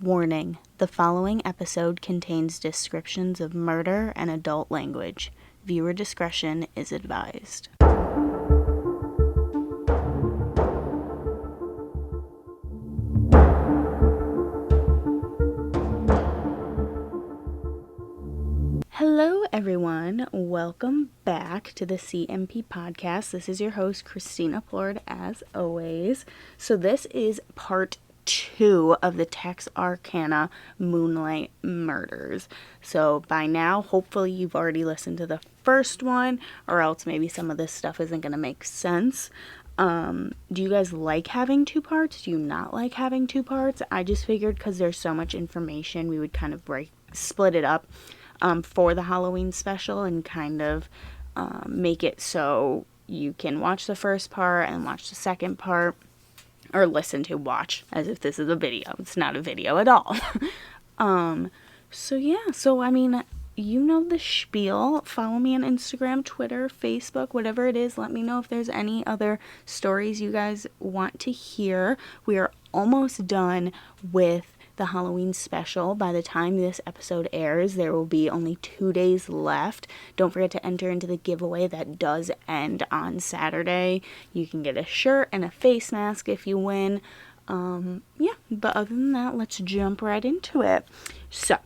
Warning, the following episode contains descriptions of murder and adult language. Viewer discretion is advised. Hello everyone, welcome back to the CMP podcast. This is your host ChristinaPlourd as always. So this is part 2 of the Texarkana Moonlight murders. So by now, hopefully you've already listened to the first one, or else maybe some of this stuff isn't going to make sense. Do you guys like having 2 parts? Do you not like having 2 parts? I just figured because there's so much information, we would kind of split it up for the Halloween special and kind of make it so you can watch the first part and watch the second part. Or watch, as if this is a video. It's not a video at all. So I mean, you know the spiel. Follow me on Instagram, Twitter, Facebook, whatever it is. Let me know if there's any other stories you guys want to hear. We are almost done with the Halloween special. By the time this episode airs, there will be only 2 days left. Don't forget to enter into the giveaway that does end on Saturday. You can get a shirt and a face mask if you win. But other than that, let's jump right into it. So,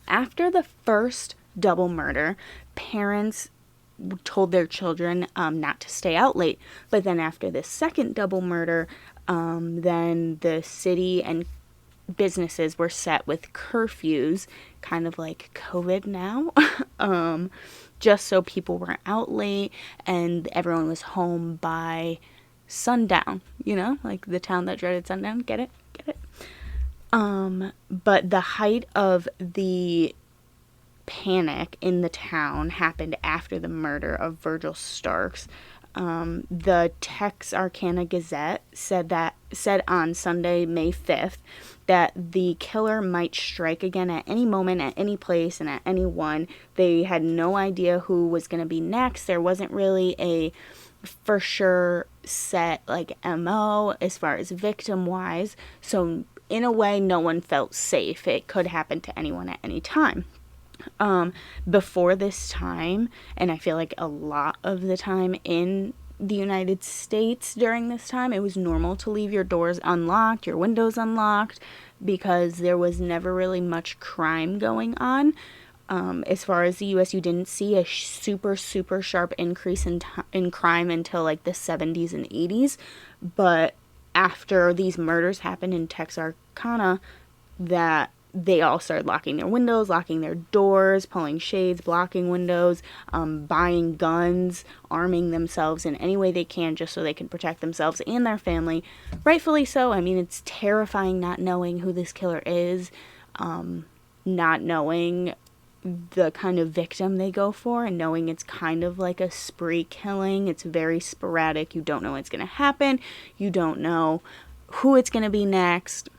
after the first double murder, parents told their children not to stay out late. But then after the second double murder, then the city and businesses were set with curfews, kind of like COVID now, just so people weren't out late and everyone was home by sundown, like the town that dreaded sundown. Get it? But the height of the panic in the town happened after the murder of Virgil Starks. The Texarkana Gazette said on Sunday, May 5th, that the killer might strike again at any moment, at any place, and at anyone. They had no idea who was going to be next. There wasn't really a for sure set, MO as far as victim-wise. So, in a way, no one felt safe. It could happen to anyone at any time. Before this time, and I feel like a lot of the time in the United States during this time, it was normal to leave your doors unlocked, your windows unlocked, because there was never really much crime going on. As far as the U.S., you didn't see a super sharp increase in crime until the 70s and 80s. But after these murders happened in Texarkana, that they all started locking their windows, locking their doors, pulling shades, blocking windows, buying guns, arming themselves in any way they can just so they can protect themselves and their family. Rightfully so. I mean, it's terrifying not knowing who this killer is, not knowing the kind of victim they go for, and knowing it's kind of like a spree killing. It's very sporadic. You don't know what's going to happen. You don't know who it's going to be next.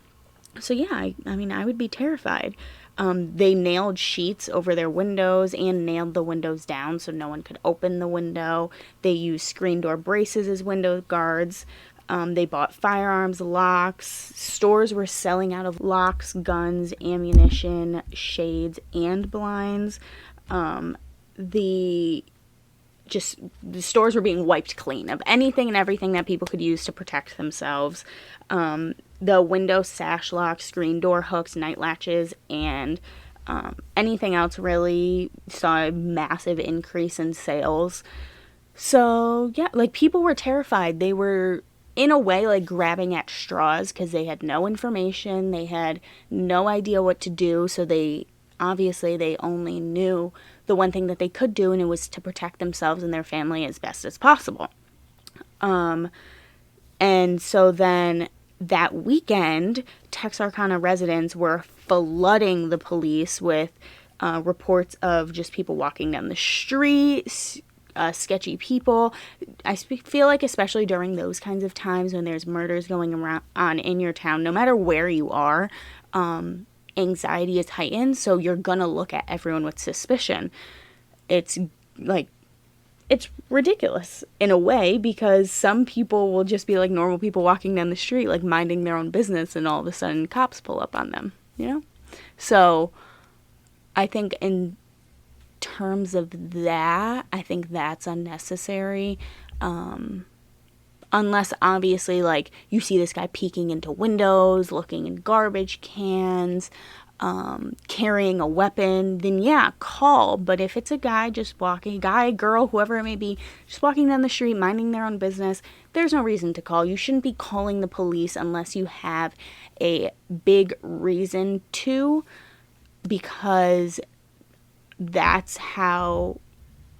So yeah, I mean, I would be terrified. They nailed sheets over their windows and nailed the windows down so no one could open the window. They used screen door braces as window guards. They bought firearms, locks. Stores were selling out of locks, guns, ammunition, shades, and blinds. The stores were being wiped clean of anything and everything that people could use to protect themselves. The window sash locks, screen door hooks, night latches, and anything else really saw a massive increase in sales. So, yeah, people were terrified. They were, in a way, grabbing at straws because they had no information. They had no idea what to do, so they only knew the one thing that they could do, and it was to protect themselves and their family as best as possible. And so then that weekend, Texarkana residents were flooding the police with reports of just people walking down the street, sketchy people. I feel like especially during those kinds of times when there's murders going on in your town, no matter where you are, anxiety is heightened, so you're gonna look at everyone with suspicion. It's it's ridiculous in a way, because some people will just be like normal people walking down the street, like minding their own business, and all of a sudden cops pull up on them, you know? So I think in terms of that, I think that's unnecessary. Unless obviously like you see this guy peeking into windows, looking in garbage cans, carrying a weapon, then yeah, call. But if it's a guy just walking, guy, girl, whoever it may be, just walking down the street, minding their own business, there's no reason to call. You shouldn't be calling the police unless you have a big reason to, because that's how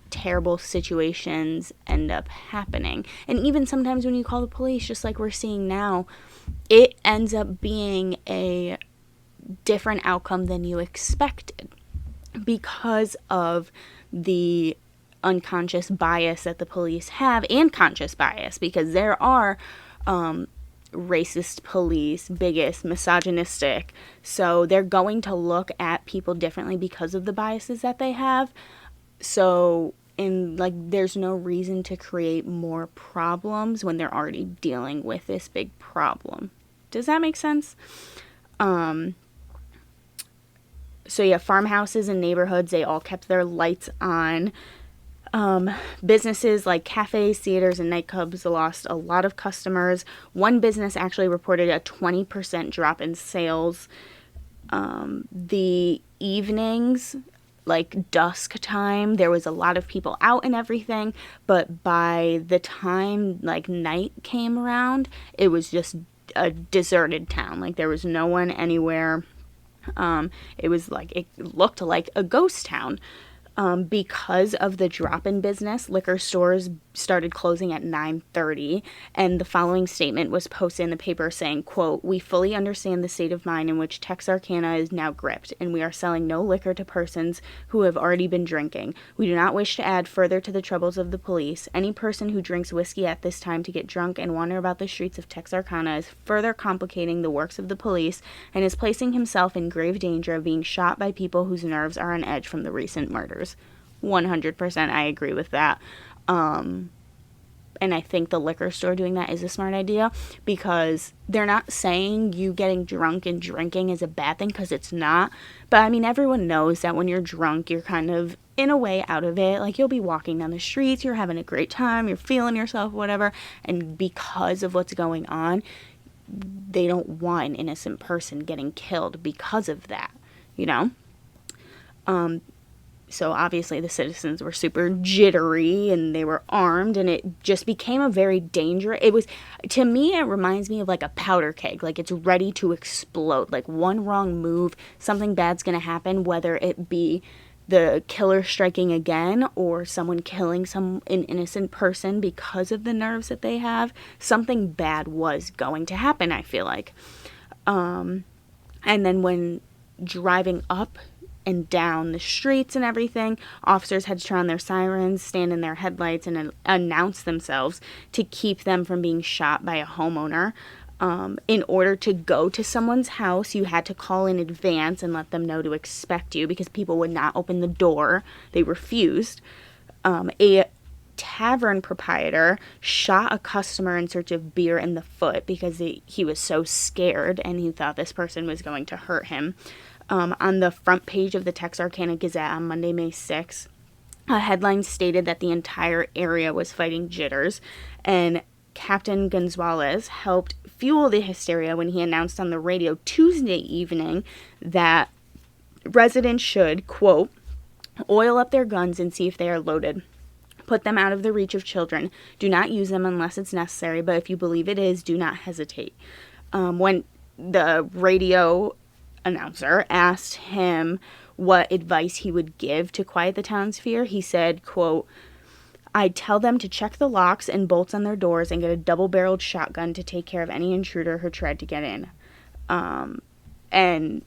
terrible situations end up happening. And even sometimes when you call the police, just like we're seeing now, it ends up being a different outcome than you expected because of the unconscious bias that the police have, and conscious bias, because there are racist police, bigots, misogynistic. So they're going to look at people differently because of the biases that they have. So, there's no reason to create more problems when they're already dealing with this big problem. Does that make sense? So yeah, farmhouses and neighborhoods, they all kept their lights on. Businesses like cafes, theaters, and nightclubs lost a lot of customers. One business actually reported a 20% drop in sales. The evenings, like dusk time, there was a lot of people out and everything, but by the time like night came around, it was just a deserted town. Like there was no one anywhere. It was like, it looked like a ghost town. Because of the drop in business, liquor stores started closing at 9:30, and the following statement was posted in the paper saying, quote, "We fully understand the state of mind in which Texarkana is now gripped, and we are selling no liquor to persons who have already been drinking. We do not wish to add further to the troubles of the police. Any person who drinks whiskey at this time to get drunk and wander about the streets of Texarkana is further complicating the works of the police and is placing himself in grave danger of being shot by people whose nerves are on edge from the recent murders." 100% I agree with that. And I think the liquor store doing that is a smart idea, because they're not saying you getting drunk and drinking is a bad thing, because it's not. But I mean, everyone knows that when you're drunk, you're kind of in a way out of it. Like you'll be walking down the streets, you're having a great time, you're feeling yourself, whatever. And because of what's going on, they don't want an innocent person getting killed because of that, you know? So obviously the citizens were super jittery and they were armed, and it just became a very dangerous, it was, to me, it reminds me of like a powder keg. Like it's ready to explode. Like one wrong move, something bad's going to happen, whether it be the killer striking again or someone killing an innocent person because of the nerves that they have. Something bad was going to happen, I feel like. And then when driving up and down the streets and everything, officers had to turn on their sirens, stand in their headlights, and announce themselves to keep them from being shot by a homeowner. In order to go to someone's house, you had to call in advance and let them know to expect you, because people would not open the door. They refused. A tavern proprietor shot a customer in search of beer in the foot because he was so scared and he thought this person was going to hurt him. On the front page of the Texarkana Gazette on Monday, May 6th, a headline stated that the entire area was fighting jitters, and Captain Gonzalez helped fuel the hysteria when he announced on the radio Tuesday evening that residents should, quote, "oil up their guns and see if they are loaded. Put them out of the reach of children. Do not use them unless it's necessary, but if you believe it is, do not hesitate." When the radio announcer asked him what advice he would give to quiet the town's fear, he said, quote, "I'd tell them to check the locks and bolts on their doors and get a double-barreled shotgun to take care of any intruder who tried to get in." And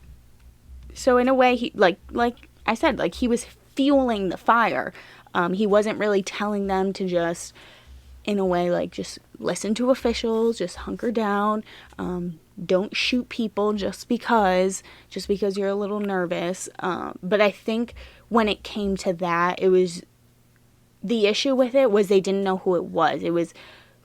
so in a way, he like I said, like he was fueling the fire. He wasn't really telling them to just, in a way, like just listen to officials, just hunker down, don't shoot people just because you're a little nervous. But I think when it came to that, it was the issue with it was they didn't know who it was. It was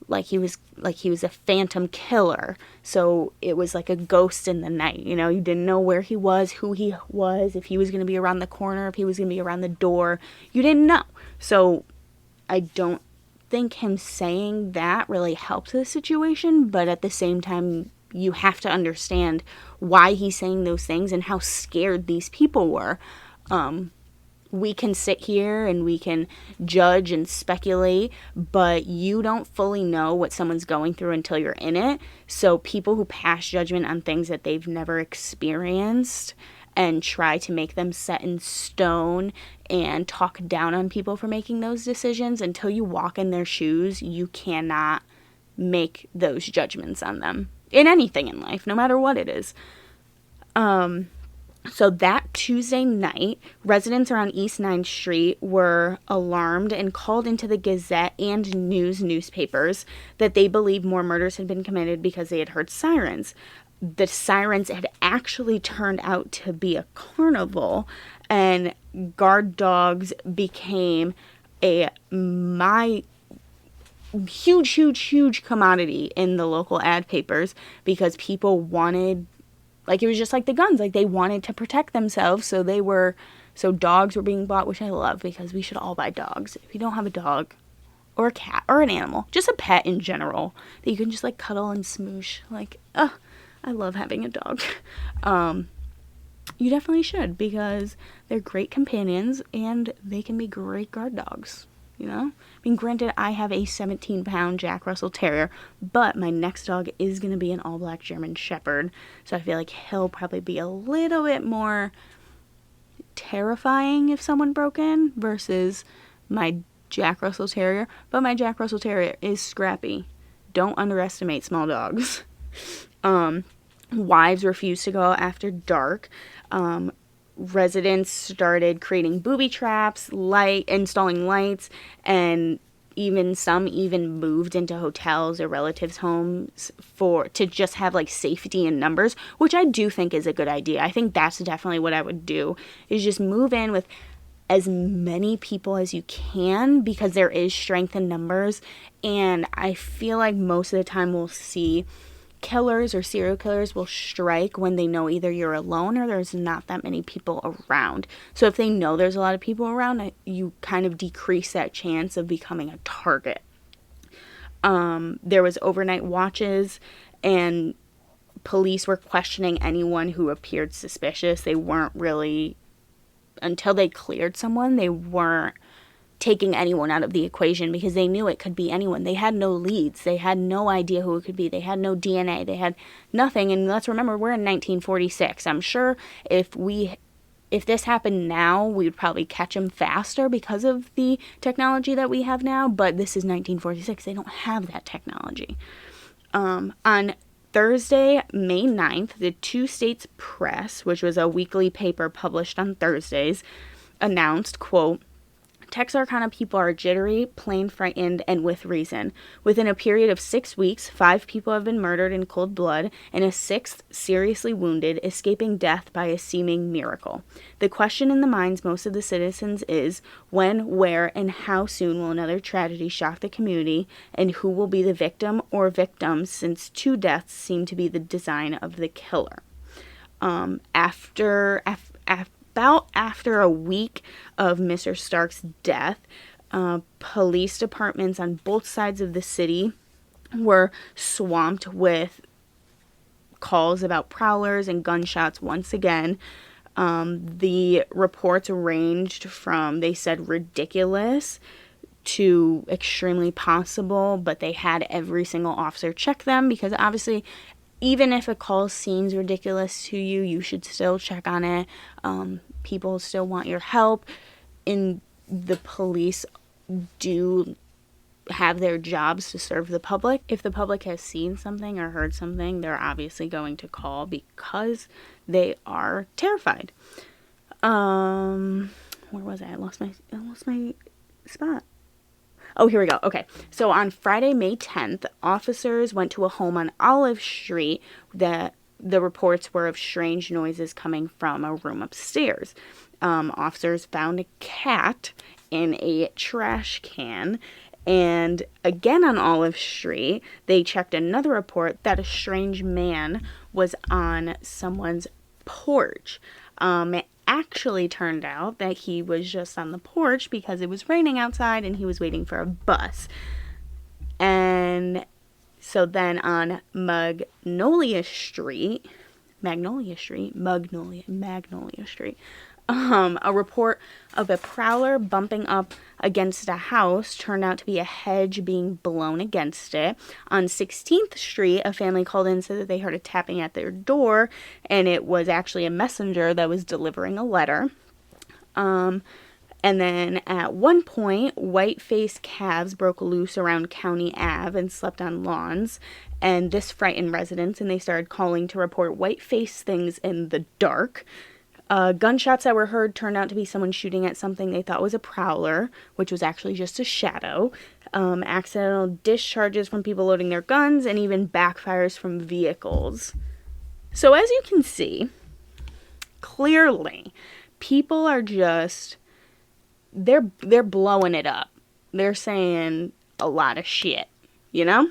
like he was a phantom killer. So it was like a ghost in the night. You know, you didn't know where he was, who he was, if he was going to be around the corner, if he was going to be around the door. You didn't know. So I don't think him saying that really helped the situation, but at the same time, you have to understand why he's saying those things and how scared these people were. We can sit here and we can judge and speculate, but you don't fully know what someone's going through until you're in it. So people who pass judgment on things that they've never experienced and try to make them set in stone and talk down on people for making those decisions, until you walk in their shoes, you cannot make those judgments on them in anything in life, no matter what it is. So that Tuesday night, residents around East 9th Street were alarmed and called into the Gazette and newspapers that they believed more murders had been committed because they had heard sirens. The sirens had actually turned out to be a carnival, and guard dogs became a huge commodity in the local ad papers because people wanted, like, it was just like the guns, like they wanted to protect themselves, so dogs were being bought, which I love, because we should all buy dogs. If you don't have a dog or a cat or an animal, just a pet in general that you can just like cuddle and smoosh, like, I love having a dog. You definitely should, because they're great companions and they can be great guard dogs. You know, I mean, granted, I have a 17-pound Jack Russell Terrier, but my next dog is going to be an all-black German Shepherd, so I feel like he'll probably be a little bit more terrifying if someone broke in versus my Jack Russell Terrier, but my Jack Russell Terrier is scrappy. Don't underestimate small dogs. Wives refused to go after dark. Residents started creating booby traps, installing lights, and some moved into hotels or relatives' homes to just have like safety in numbers, which I do think is a good idea. I think that's definitely what I would do, is just move in with as many people as you can, because there is strength in numbers, and I feel like most of the time we'll see killers or serial killers will strike when they know either you're alone or there's not that many people around. So if they know there's a lot of people around, you kind of decrease that chance of becoming a target. There was overnight watches, and police were questioning anyone who appeared suspicious. They weren't really, until they cleared someone, they weren't taking anyone out of the equation, because they knew it could be anyone. They had no leads. They had no idea who it could be. They had no DNA. They had nothing. And let's remember, we're in 1946. I'm sure if this happened now, we would probably catch them faster because of the technology that we have now. But this is 1946. They don't have that technology. On Thursday, May 9th, the Two States Press, which was a weekly paper published on Thursdays, announced, quote, Texarkana people are jittery, plain frightened, and with reason. Within a period of 6 weeks, 5 people have been murdered in cold blood, and a 6th seriously wounded, escaping death by a seeming miracle. The question in the minds most of the citizens is, when, where, and how soon will another tragedy shock the community, and who will be the victim or victims, since 2 deaths seem to be the design of the killer. After a week of Mr. Stark's death, police departments on both sides of the city were swamped with calls about prowlers and gunshots once again. The reports ranged from, they said, ridiculous to extremely possible, but they had every single officer check them, because obviously, even if a call seems ridiculous to you, you should still check on it. People still want your help, and the police do have their jobs to serve the public. If the public has seen something or heard something, they're obviously going to call because they are terrified. Where was I? I lost my spot. Oh, here we go. Okay. So on Friday, May 10th, officers went to a home on Olive Street that the reports were of strange noises coming from a room upstairs. Officers found a cat in a trash can. And again on Olive Street, they checked another report that a strange man was on someone's porch. It actually turned out that he was just on the porch because it was raining outside and he was waiting for a bus. And so then on Magnolia Street, a report of a prowler bumping up against a house turned out to be a hedge being blown against it. On 16th Street, a family called in and said that they heard a tapping at their door, and it was actually a messenger that was delivering a letter. And then at one point, white-faced calves broke loose around County Ave and slept on lawns. And this frightened residents, and they started calling to report white-faced things in the dark. Gunshots that were heard turned out to be someone shooting at something they thought was a prowler, which was actually just a shadow. Accidental discharges from people loading their guns, and even backfires from vehicles. So as you can see, clearly, people are just... They're blowing it up. They're saying a lot of shit, you know?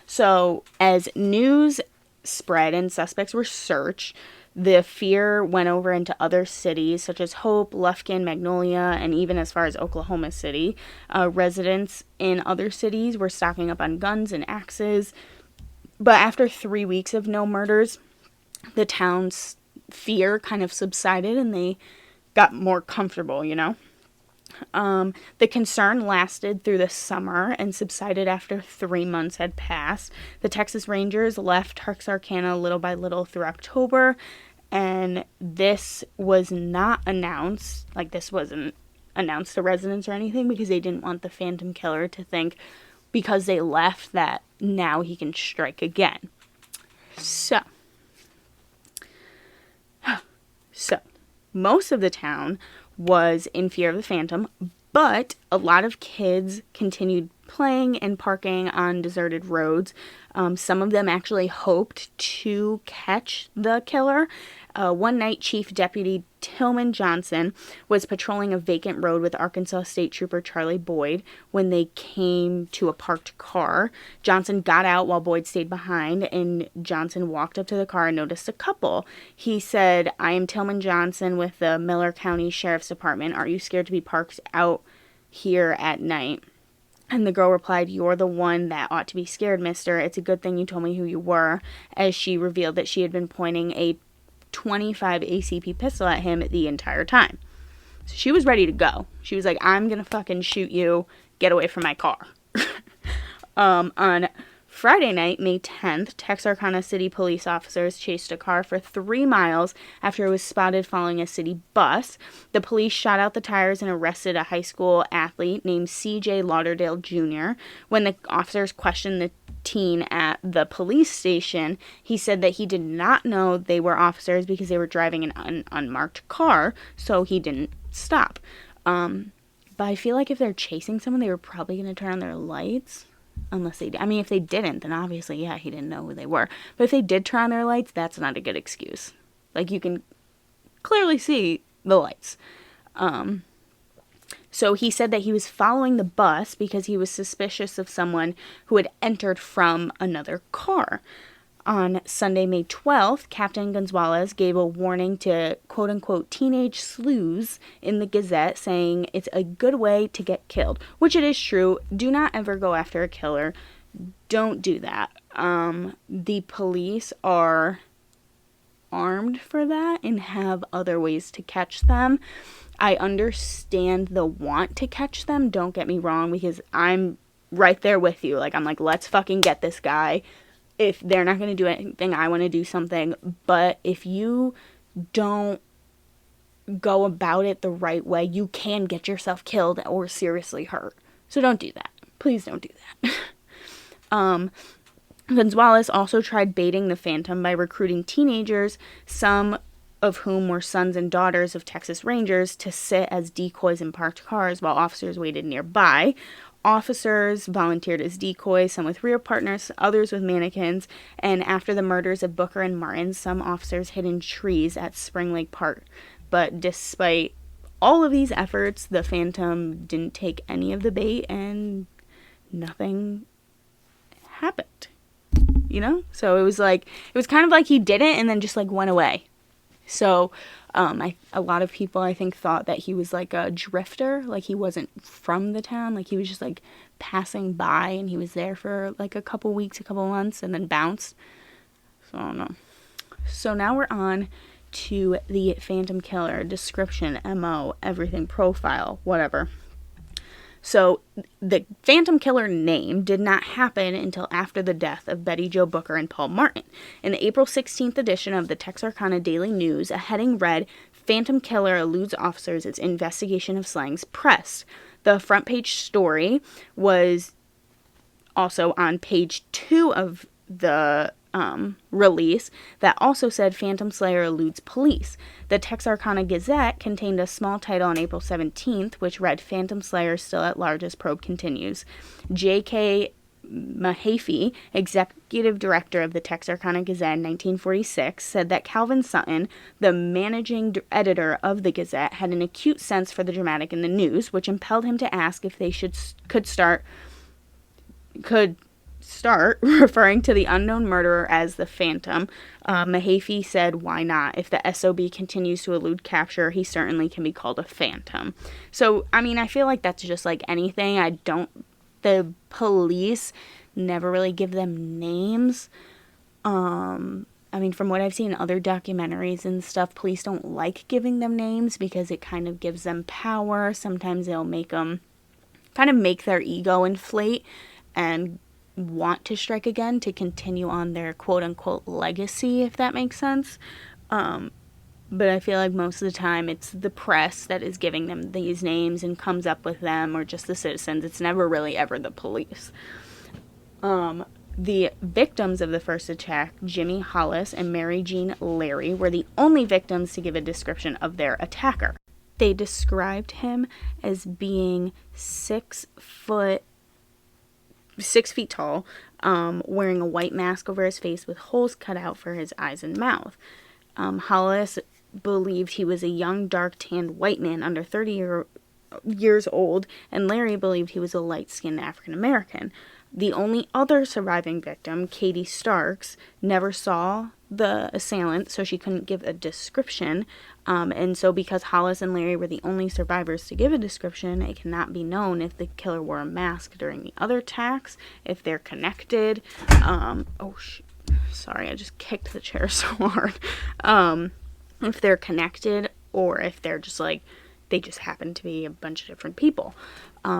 So as news spread and suspects were searched, the fear went over into other cities such as Hope, Lufkin, Magnolia, and even as far as Oklahoma City. Residents in other cities were stocking up on guns and axes. But after 3 weeks of no murders, the town's fear kind of subsided and they got more comfortable, you know. The concern lasted through the summer and subsided after 3 months had passed. The Texas Rangers left Texarkana little by little through October, and this was not announced, like this wasn't announced to residents or anything, because they didn't want the Phantom Killer to think because they left that now he can strike again. So most of the town was in fear of the Phantom, but a lot of kids continued playing and parking on deserted roads. Some of them actually hoped to catch the killer. One night, Chief Deputy Tillman Johnson was patrolling a vacant road with Arkansas State Trooper Charlie Boyd when they came to a parked car. Johnson got out while Boyd stayed behind, and Johnson walked up to the car and noticed a couple. He said, "I am Tillman Johnson with the Miller County Sheriff's Department. Are you scared to be parked out here at night?" And the girl replied, "You're the one that ought to be scared, mister. It's a good thing you told me who you were," as she revealed that she had been pointing a .25 ACP pistol at him the entire time. So she was ready to go. She was like, "I'm gonna fucking shoot you. Get away from my car." On Friday night, May 10th, Texarkana City police officers chased a car for 3 miles after it was spotted following a city bus. The police shot out the tires and arrested a high school athlete named C.J. Lauderdale Jr. When the officers questioned the teen at the police station, he said that he did not know they were officers because they were driving an unmarked car, so he didn't stop. But I feel like if they're chasing someone, they were probably going to turn on their lights. Unless they, I mean, if they didn't, then obviously, yeah, he didn't know who they were. But if they did turn on their lights, that's not a good excuse. Like, you can clearly see the lights. So he said that he was following the bus because he was suspicious of someone who had entered from another car. On Sunday, May 12th, Captain Gonzalez gave a warning to quote-unquote teenage sleuths in the Gazette, saying it's a good way to get killed, which it is true. Do not ever go after a killer. Don't do that. The police are armed for that and have other ways to catch them. I understand the want to catch them, don't get me wrong, because I'm right there with you. Like, I'm like, let's fucking get this guy. If they're not going to do anything, I want to do something. But if you don't go about it the right way, you can get yourself killed or seriously hurt. So don't do that. Please don't do that. Gonzalez also tried baiting the Phantom by recruiting teenagers, some of whom were sons and daughters of Texas Rangers, to sit as decoys in parked cars while officers waited nearby. Officers volunteered as decoys, some with rear partners, others with mannequins, and after the murders of Booker and Martin, some officers hid in trees at Spring Lake Park. But despite all of these efforts, the Phantom didn't take any of the bait and nothing happened, So it was kind of like he did it and then just like went away. So a lot of people, I think, thought that he was like a drifter, like he wasn't from the town, like he was just like passing by and he was there for like a couple weeks, a couple months, and then bounced. So I don't know. So now we're on to the Phantom Killer description, MO, everything, profile, whatever. So the Phantom Killer name did not happen until after the death of Betty Jo Booker and Paul Martin. In the April 16th edition of the Texarkana Daily News, a heading read, "Phantom Killer eludes officers as investigation of slangs pressed." The front page story was also on page 2 of the release that also said Phantom Slayer eludes police. The Texarkana Gazette contained a small title on April 17th, which read, "Phantom Slayer still at large as probe continues." J.K. Mahaffey, executive director of the Texarkana Gazette in 1946, said that Calvin Sutton, the managing editor of the Gazette, had an acute sense for the dramatic in the news, which impelled him to ask if they could start referring to the unknown murderer as the Phantom. Mahaffey said, "Why not? If the SOB continues to elude capture, he certainly can be called a Phantom." So, I mean, I feel like that's just like anything. The police never really give them names. I mean, from what I've seen in other documentaries and stuff, police don't like giving them names because it kind of gives them power. Sometimes they'll make them kind of make their ego inflate and want to strike again to continue on their quote-unquote legacy, if that makes sense. But I feel like most of the time it's the press that is giving them these names and comes up with them, or just the citizens. It's never really ever the police. The victims of the first attack, Jimmy Hollis and Mary Jean Larry, were the only victims to give a description of their attacker. They described him as being 6 feet tall, wearing a white mask over his face with holes cut out for his eyes and mouth. Hollis believed he was a young, dark-tanned white man under 30 years old, and Larry believed he was a light-skinned African-American. The only other surviving victim, Katie Starks, never saw the assailant, so she couldn't give a description. And so because Hollis and Larry were the only survivors to give a description, it cannot be known if the killer wore a mask during the other attacks, if they're connected. Sorry, I just kicked the chair so hard. If they're connected, or if they're just like, they just happen to be a bunch of different people.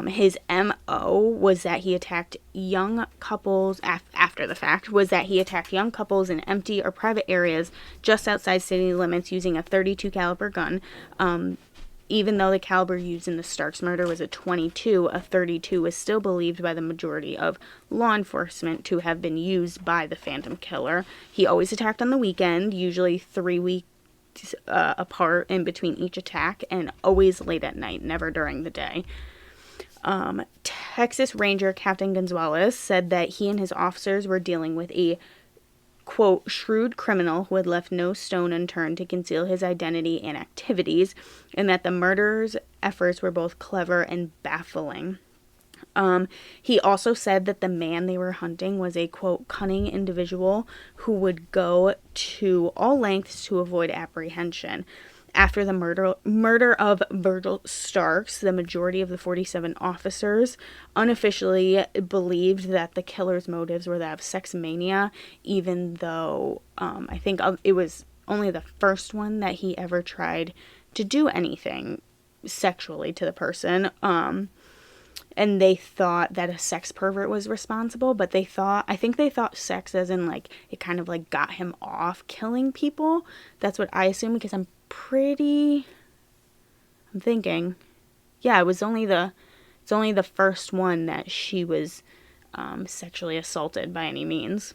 His MO was that he attacked young couples after the fact, was that he attacked young couples in empty or private areas just outside city limits using a .32 caliber gun. Even though the caliber used in the Starks murder was a .22, a .32 was still believed by the majority of law enforcement to have been used by the Phantom Killer. He always attacked on the weekend, usually 3 weeks apart in between each attack, and always late at night, never during the day. Texas Ranger Captain Gonzalez said that he and his officers were dealing with a, quote, shrewd criminal who had left no stone unturned to conceal his identity and activities, and that the murderer's efforts were both clever and baffling. He also said that the man they were hunting was a, quote, cunning individual who would go to all lengths to avoid apprehension. After the murder of Virgil Starks, the majority of the 47 officers unofficially believed that the killer's motives were that of sex mania, even though I think it was only the first one that he ever tried to do anything sexually to the person. And they thought that a sex pervert was responsible, but I think they thought sex as in, like, it kind of, like, got him off killing people. That's what I assume, because I'm thinking, yeah, it's only the first one that she was sexually assaulted by any means.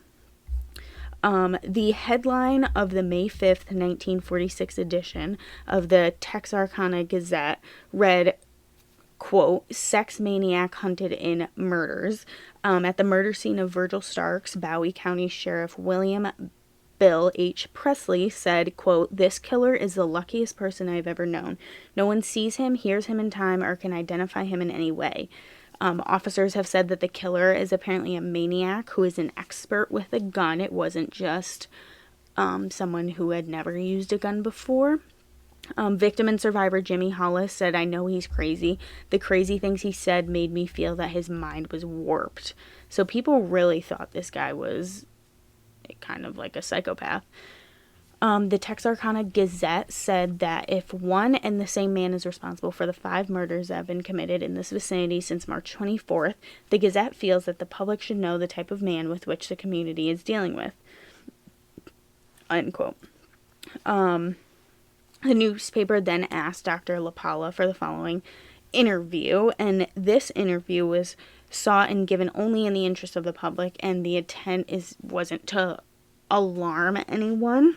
The headline of the May 5th, 1946 edition of the Texarkana Gazette read, quote, "Sex maniac hunted in murders." At the murder scene of Virgil Starks, Bowie County Sheriff William Bill H. Presley, said, quote, "This killer is the luckiest person I've ever known. No one sees him, hears him in time, or can identify him in any way." Officers have said that the killer is apparently a maniac who is an expert with a gun. It wasn't just someone who had never used a gun before. Victim and survivor Jimmy Hollis said, "I know he's crazy. The crazy things he said made me feel that his mind was warped." So people really thought this guy was kind of like a psychopath. The Texarkana Gazette said that if one and the same man is responsible for the 5 murders that have been committed in this vicinity since March 24th, the Gazette feels that the public should know the type of man with which the community is dealing with. Unquote. The newspaper then asked Dr. LaPalla for the following interview, and this interview was sought and given only in the interest of the public, and the intent wasn't to alarm anyone,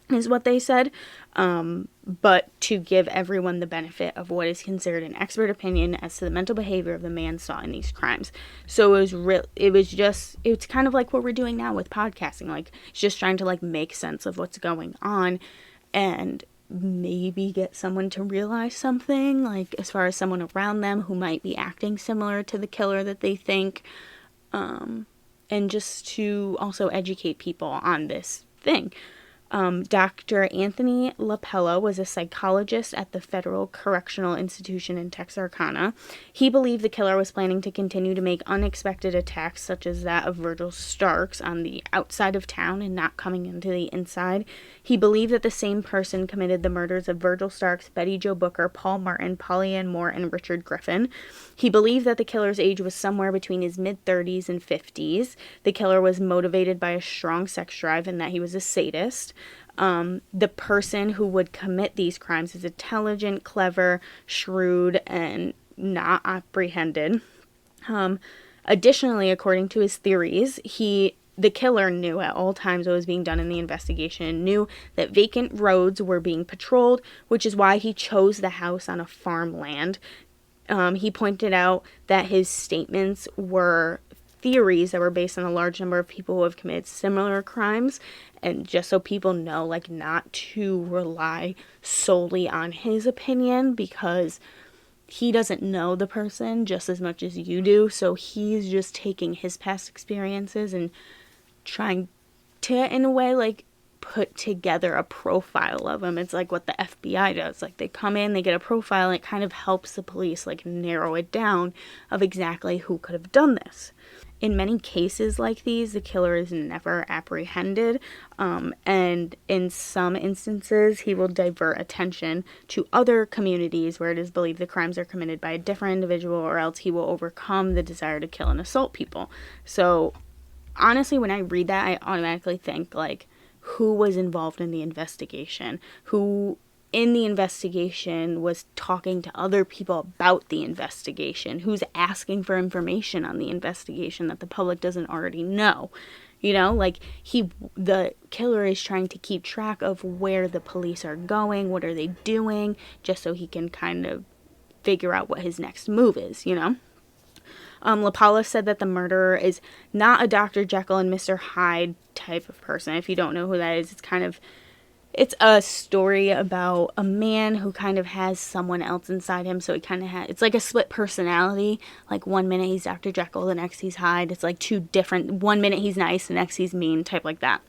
is what they said, but to give everyone the benefit of what is considered an expert opinion as to the mental behavior of the man sought in these crimes. So it's kind of like what we're doing now with podcasting, like it's just trying to like make sense of what's going on and maybe get someone to realize something, like as far as someone around them who might be acting similar to the killer that they think, and just to also educate people on this thing. Dr. Anthony LaPella was a psychologist at the Federal Correctional Institution in Texarkana. He believed the killer was planning to continue to make unexpected attacks such as that of Virgil Starks on the outside of town and not coming into the inside. He believed that the same person committed the murders of Virgil Starks, Betty Jo Booker, Paul Martin, Polly Ann Moore, and Richard Griffin. He believed that the killer's age was somewhere between his mid-30s and 50s. The killer was motivated by a strong sex drive and that he was a sadist. The person who would commit these crimes is intelligent, clever, shrewd, and not apprehended. Additionally, according to his theories, the killer knew at all times what was being done in the investigation, knew that vacant roads were being patrolled, which is why he chose the house on a farmland. He pointed out that his statements were theories that were based on a large number of people who have committed similar crimes, and just so people know, like, not to rely solely on his opinion, because he doesn't know the person just as much as you do, so he's just taking his past experiences and trying to, in a way, like, put together a profile of him. It's like what the FBI does. Like, they come in, they get a profile, and it kind of helps the police, like, narrow it down of exactly who could have done this. In many cases like these, the killer is never apprehended, and in some instances, he will divert attention to other communities where it is believed the crimes are committed by a different individual, or else he will overcome the desire to kill and assault people. So, honestly, when I read that, I automatically think, like, who was involved in the investigation? Who in the investigation was talking to other people about the investigation? Who's asking for information on the investigation that the public doesn't already know? You know, like, the killer is trying to keep track of where the police are going, what are they doing, just so he can kind of figure out what his next move is, you know? LaPalla said that the murderer is not a Dr. Jekyll and Mr. Hyde type of person. If you don't know who that is, it's a story about a man who kind of has someone else inside him, so it's like a split personality. Like, one minute he's Dr. Jekyll, the next he's Hyde. It's like two different, one minute he's nice, the next he's mean, type like that.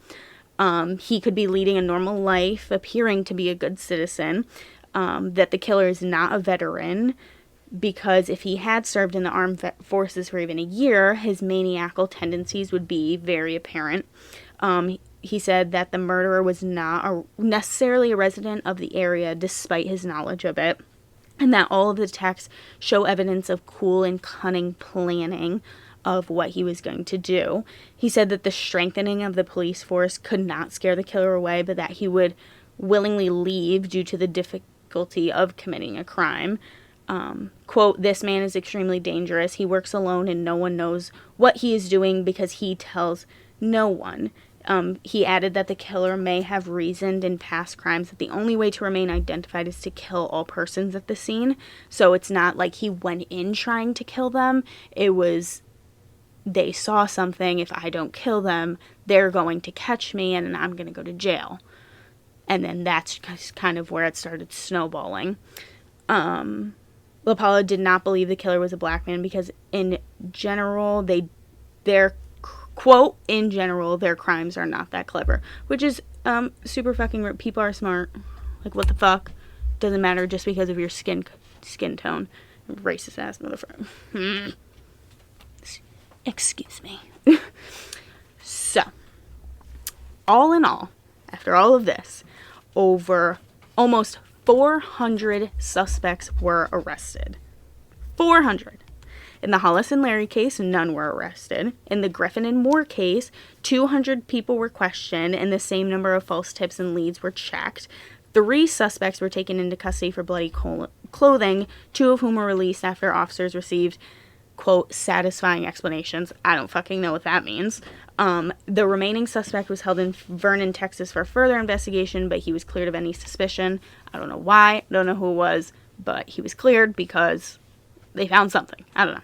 He could be leading a normal life, appearing to be a good citizen, that the killer is not a veteran, because if he had served in the armed forces for even a year, his maniacal tendencies would be very apparent. He said that the murderer was not necessarily a resident of the area, despite his knowledge of it, and that all of the attacks show evidence of cool and cunning planning of what he was going to do. He said that the strengthening of the police force could not scare the killer away, but that he would willingly leave due to the difficulty of committing a crime. Quote, "This man is extremely dangerous. He works alone and no one knows what he is doing because he tells no one." He added that the killer may have reasoned in past crimes that the only way to remain identified is to kill all persons at the scene. So it's not like he went in trying to kill them. It was they saw something. If I don't kill them, they're going to catch me and I'm going to go to jail. And then that's kind of where it started snowballing. LaPaula did not believe the killer was a black man because in general, their quote, in general, their crimes are not that clever. Which is super fucking rude. People are smart. Like, what the fuck? Doesn't matter just because of your skin tone. Racist ass motherfucker. Excuse me. So, all in all, after all of this, over almost 400 suspects were arrested. 400. In the Hollis and Larry case, none were arrested. In the Griffin and Moore case, 200 people were questioned and the same number of false tips and leads were checked. 3 suspects were taken into custody for bloody clothing, 2 of whom were released after officers received, quote, satisfying explanations. I don't fucking know what that means. The remaining suspect was held in Vernon, Texas for further investigation, but he was cleared of any suspicion. I don't know why, I don't know who it was, but he was cleared because they found something. I don't know.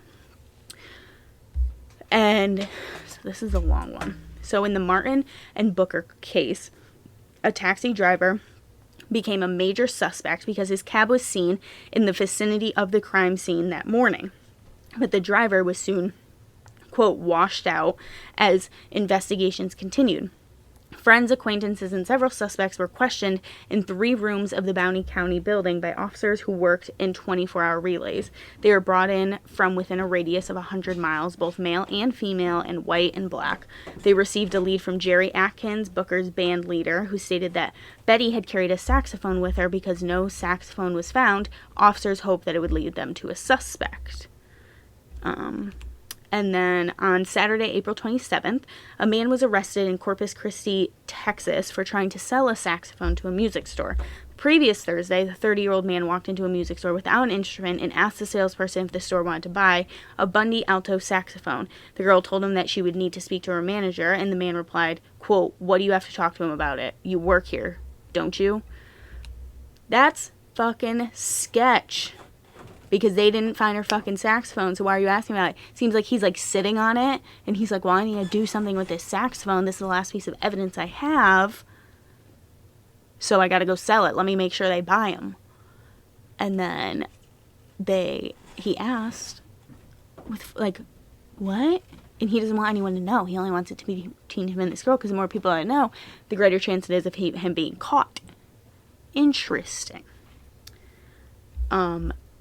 And so this is a long one. So in the Martin and Booker case, a taxi driver became a major suspect because his cab was seen in the vicinity of the crime scene that morning. But the driver was soon, quote, washed out as investigations continued. Friends, acquaintances, and several suspects were questioned in 3 rooms of the Bounty County building by officers who worked in 24-hour relays. They were brought in from within a radius of 100 miles, both male and female, and white and black. They received a lead from Jerry Atkins, Booker's band leader, who stated that Betty had carried a saxophone with her because no saxophone was found. Officers hoped that it would lead them to a suspect. And then on Saturday, April 27th, a man was arrested in Corpus Christi, Texas, for trying to sell a saxophone to a music store. Previous Thursday, the 30-year-old man walked into a music store without an instrument and asked the salesperson if the store wanted to buy a Bundy alto saxophone. The girl told him that she would need to speak to her manager, and the man replied, quote, "What do you have to talk to him about it? You work here, don't you?" That's fucking sketch. Because they didn't find her fucking saxophone, so why are you asking about it? Seems like he's, like, sitting on it, and he's like, well, I need to do something with this saxophone. This is the last piece of evidence I have, so I gotta go sell it. Let me make sure they buy them. And then he asked, with, like, what? And he doesn't want anyone to know. He only wants it to be between him and this girl, because the more people that know, the greater chance it is of him being caught. Interesting.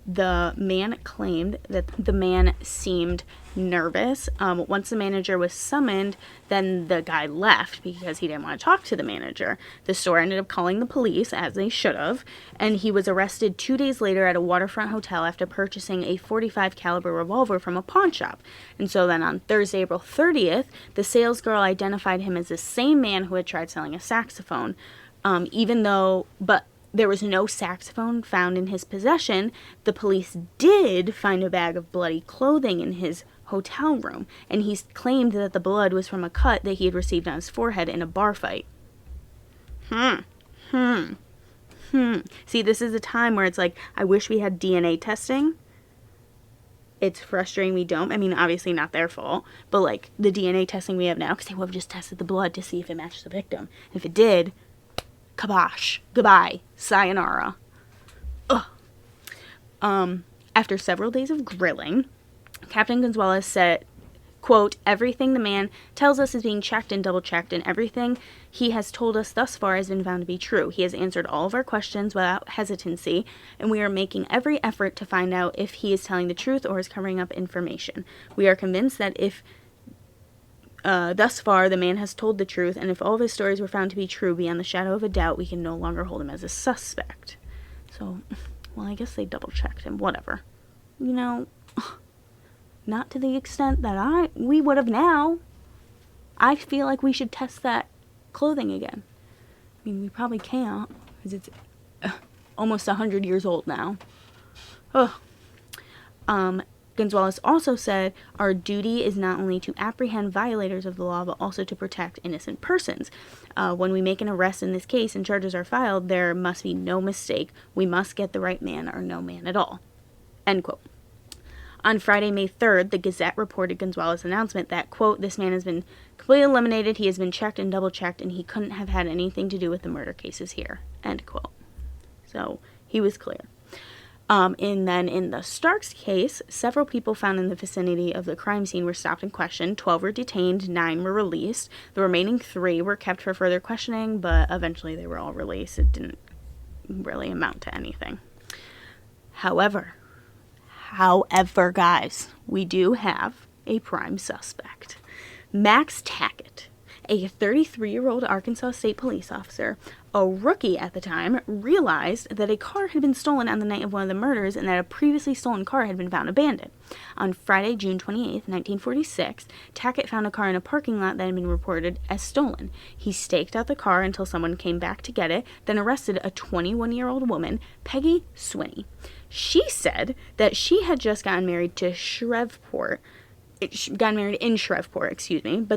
The man claimed that the man seemed nervous. Once the manager was summoned, then the guy left because he didn't want to talk to the manager. The store ended up calling the police, as they should have, and he was arrested 2 days later at a waterfront hotel after purchasing a .45 caliber revolver from a pawn shop. And so then on Thursday, April 30th, the sales girl identified him as the same man who had tried selling a saxophone, but there was no saxophone found in his possession. The police did find a bag of bloody clothing in his hotel room, and he claimed that the blood was from a cut that he had received on his forehead in a bar fight. See, this is a time where it's like, I wish we had DNA testing. It's frustrating we don't. I mean, obviously not their fault, but like the DNA testing we have now, because they would have just tested the blood to see if it matched the victim. If it did, kabosh, goodbye, sayonara. Ugh. After several days of grilling, Captain Gonzalez said, quote, "Everything the man tells us is being checked and double-checked, and everything he has told us thus far has been found to be true. He has answered all of our questions without hesitancy, and we are making every effort to find out if he is telling the truth or is covering up information. We are convinced that if thus far, the man has told the truth, and if all of his stories were found to be true beyond the shadow of a doubt, we can no longer hold him as a suspect." So, well, I guess they double-checked him. Whatever. You know, not to the extent that we would have now. I feel like we should test that clothing again. I mean, we probably can't, because it's almost 100 years old now. Ugh. Gonzalez also said, "Our duty is not only to apprehend violators of the law, but also to protect innocent persons. When we make an arrest in this case and charges are filed, there must be no mistake. We must get the right man or no man at all." End quote. On Friday, May 3rd, the Gazette reported Gonzalez's announcement that, quote, this man has been completely eliminated, he has been checked and double-checked, and he couldn't have had anything to do with the murder cases here, end quote. So, he was clear. And then in the Starks case, several people found in the vicinity of the crime scene were stopped and questioned. 12 were detained, 9 were released. The remaining 3 were kept for further questioning, but eventually they were all released. It didn't really amount to anything. However, guys, we do have a prime suspect. Max Tackett, a 33-year-old Arkansas State police officer, a rookie at the time, realized that a car had been stolen on the night of one of the murders and that a previously stolen car had been found abandoned. On Friday, June 28, 1946, Tackett found a car in a parking lot that had been reported as stolen. He staked out the car until someone came back to get it, then arrested a 21-year-old woman, Peggy Swinney. She said that she had just gotten married in Shreveport, but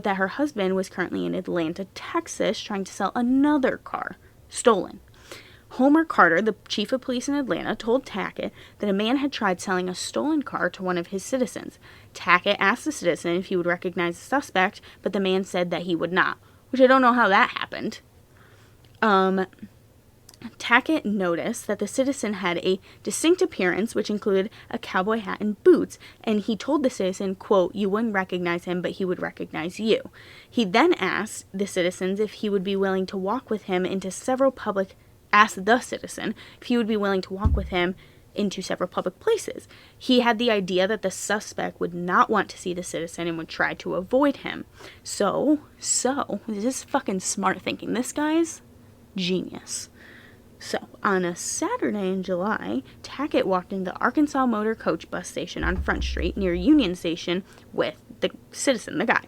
that her husband was currently in Atlanta, Texas, trying to sell another car, stolen. Homer Carter, the chief of police in Atlanta, told Tackett that a man had tried selling a stolen car to one of his citizens. Tackett asked the citizen if he would recognize the suspect, but the man said that he would not, which I don't know how that happened. Tackett noticed that the citizen had a distinct appearance, which included a cowboy hat and boots, and he told the citizen, quote, you wouldn't recognize him, but he would recognize you. He then asked the citizen if he would be willing to walk with him into several public places. He had the idea that the suspect would not want to see the citizen and would try to avoid him. So, this is fucking smart thinking. This guy's genius. So, on a Saturday in July, Tackett walked into the Arkansas Motor Coach bus station on Front Street near Union Station with the citizen, the guy.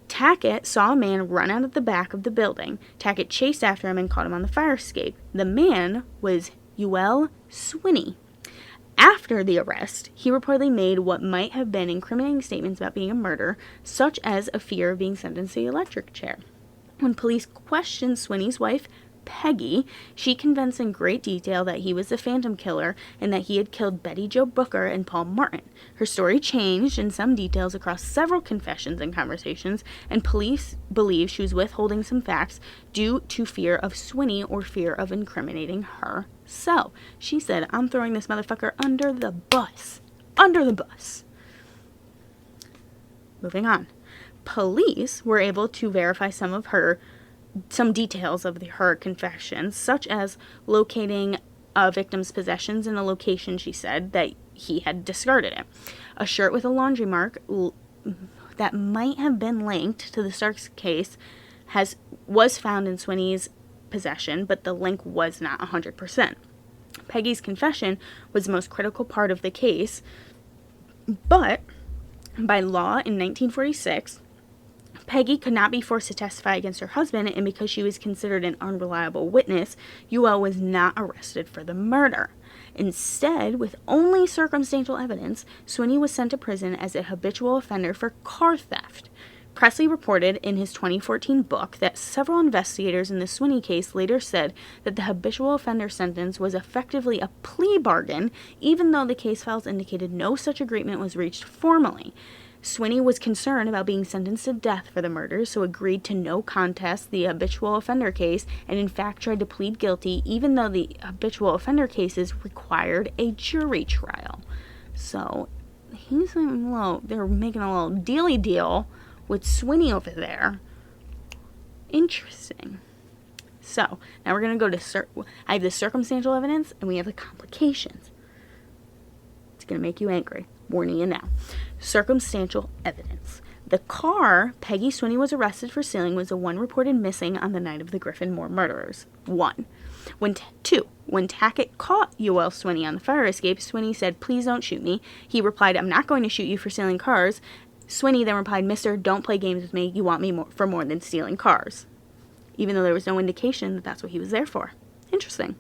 Tackett saw a man run out of the back of the building. Tackett chased after him and caught him on the fire escape. The man was Ewell Swinney. After the arrest, he reportedly made what might have been incriminating statements about being a murderer, such as a fear of being sentenced to the electric chair. When police questioned Swinney's wife, Peggy, she confessed in great detail that he was the Phantom Killer and that he had killed Betty Jo Booker and Paul Martin. Her story changed in some details across several confessions and conversations, and police believe she was withholding some facts due to fear of Swinney or fear of incriminating herself. She said, I'm throwing this motherfucker under the bus. Under the bus. Moving on. Police were able to verify some details of her confessions, such as locating a victim's possessions in a location she said that he had discarded it. A shirt with a laundry mark that might have been linked to the Starks case was found in Swinney's possession, but the link was not 100%. Peggy's confession was the most critical part of the case, but by law in 1946, Peggy could not be forced to testify against her husband, and because she was considered an unreliable witness, Ewell was not arrested for the murder. Instead, with only circumstantial evidence, Swinney was sent to prison as a habitual offender for car theft. Presley reported in his 2014 book that several investigators in the Swinney case later said that the habitual offender sentence was effectively a plea bargain, even though the case files indicated no such agreement was reached formally. Swinney was concerned about being sentenced to death for the murders, so agreed to no contest the habitual offender case, and in fact tried to plead guilty, even though the habitual offender cases required a jury trial. So, they're making a little dealy deal with Swinney over there. Interesting. So, now we're going to go to, I have the circumstantial evidence, and we have the complications. It's going to make you angry. Warning you now. Circumstantial evidence. The car Peggy Swinney was arrested for stealing was the one reported missing on the night of the Griffin Moore murders. 1. When Tackett caught Ewell Swinney on the fire escape, Swinney said, please don't shoot me. He replied, I'm not going to shoot you for stealing cars. Swinney then replied, Mister, don't play games with me. You want me for more than stealing cars. Even though there was no indication that that's what he was there for. Interesting.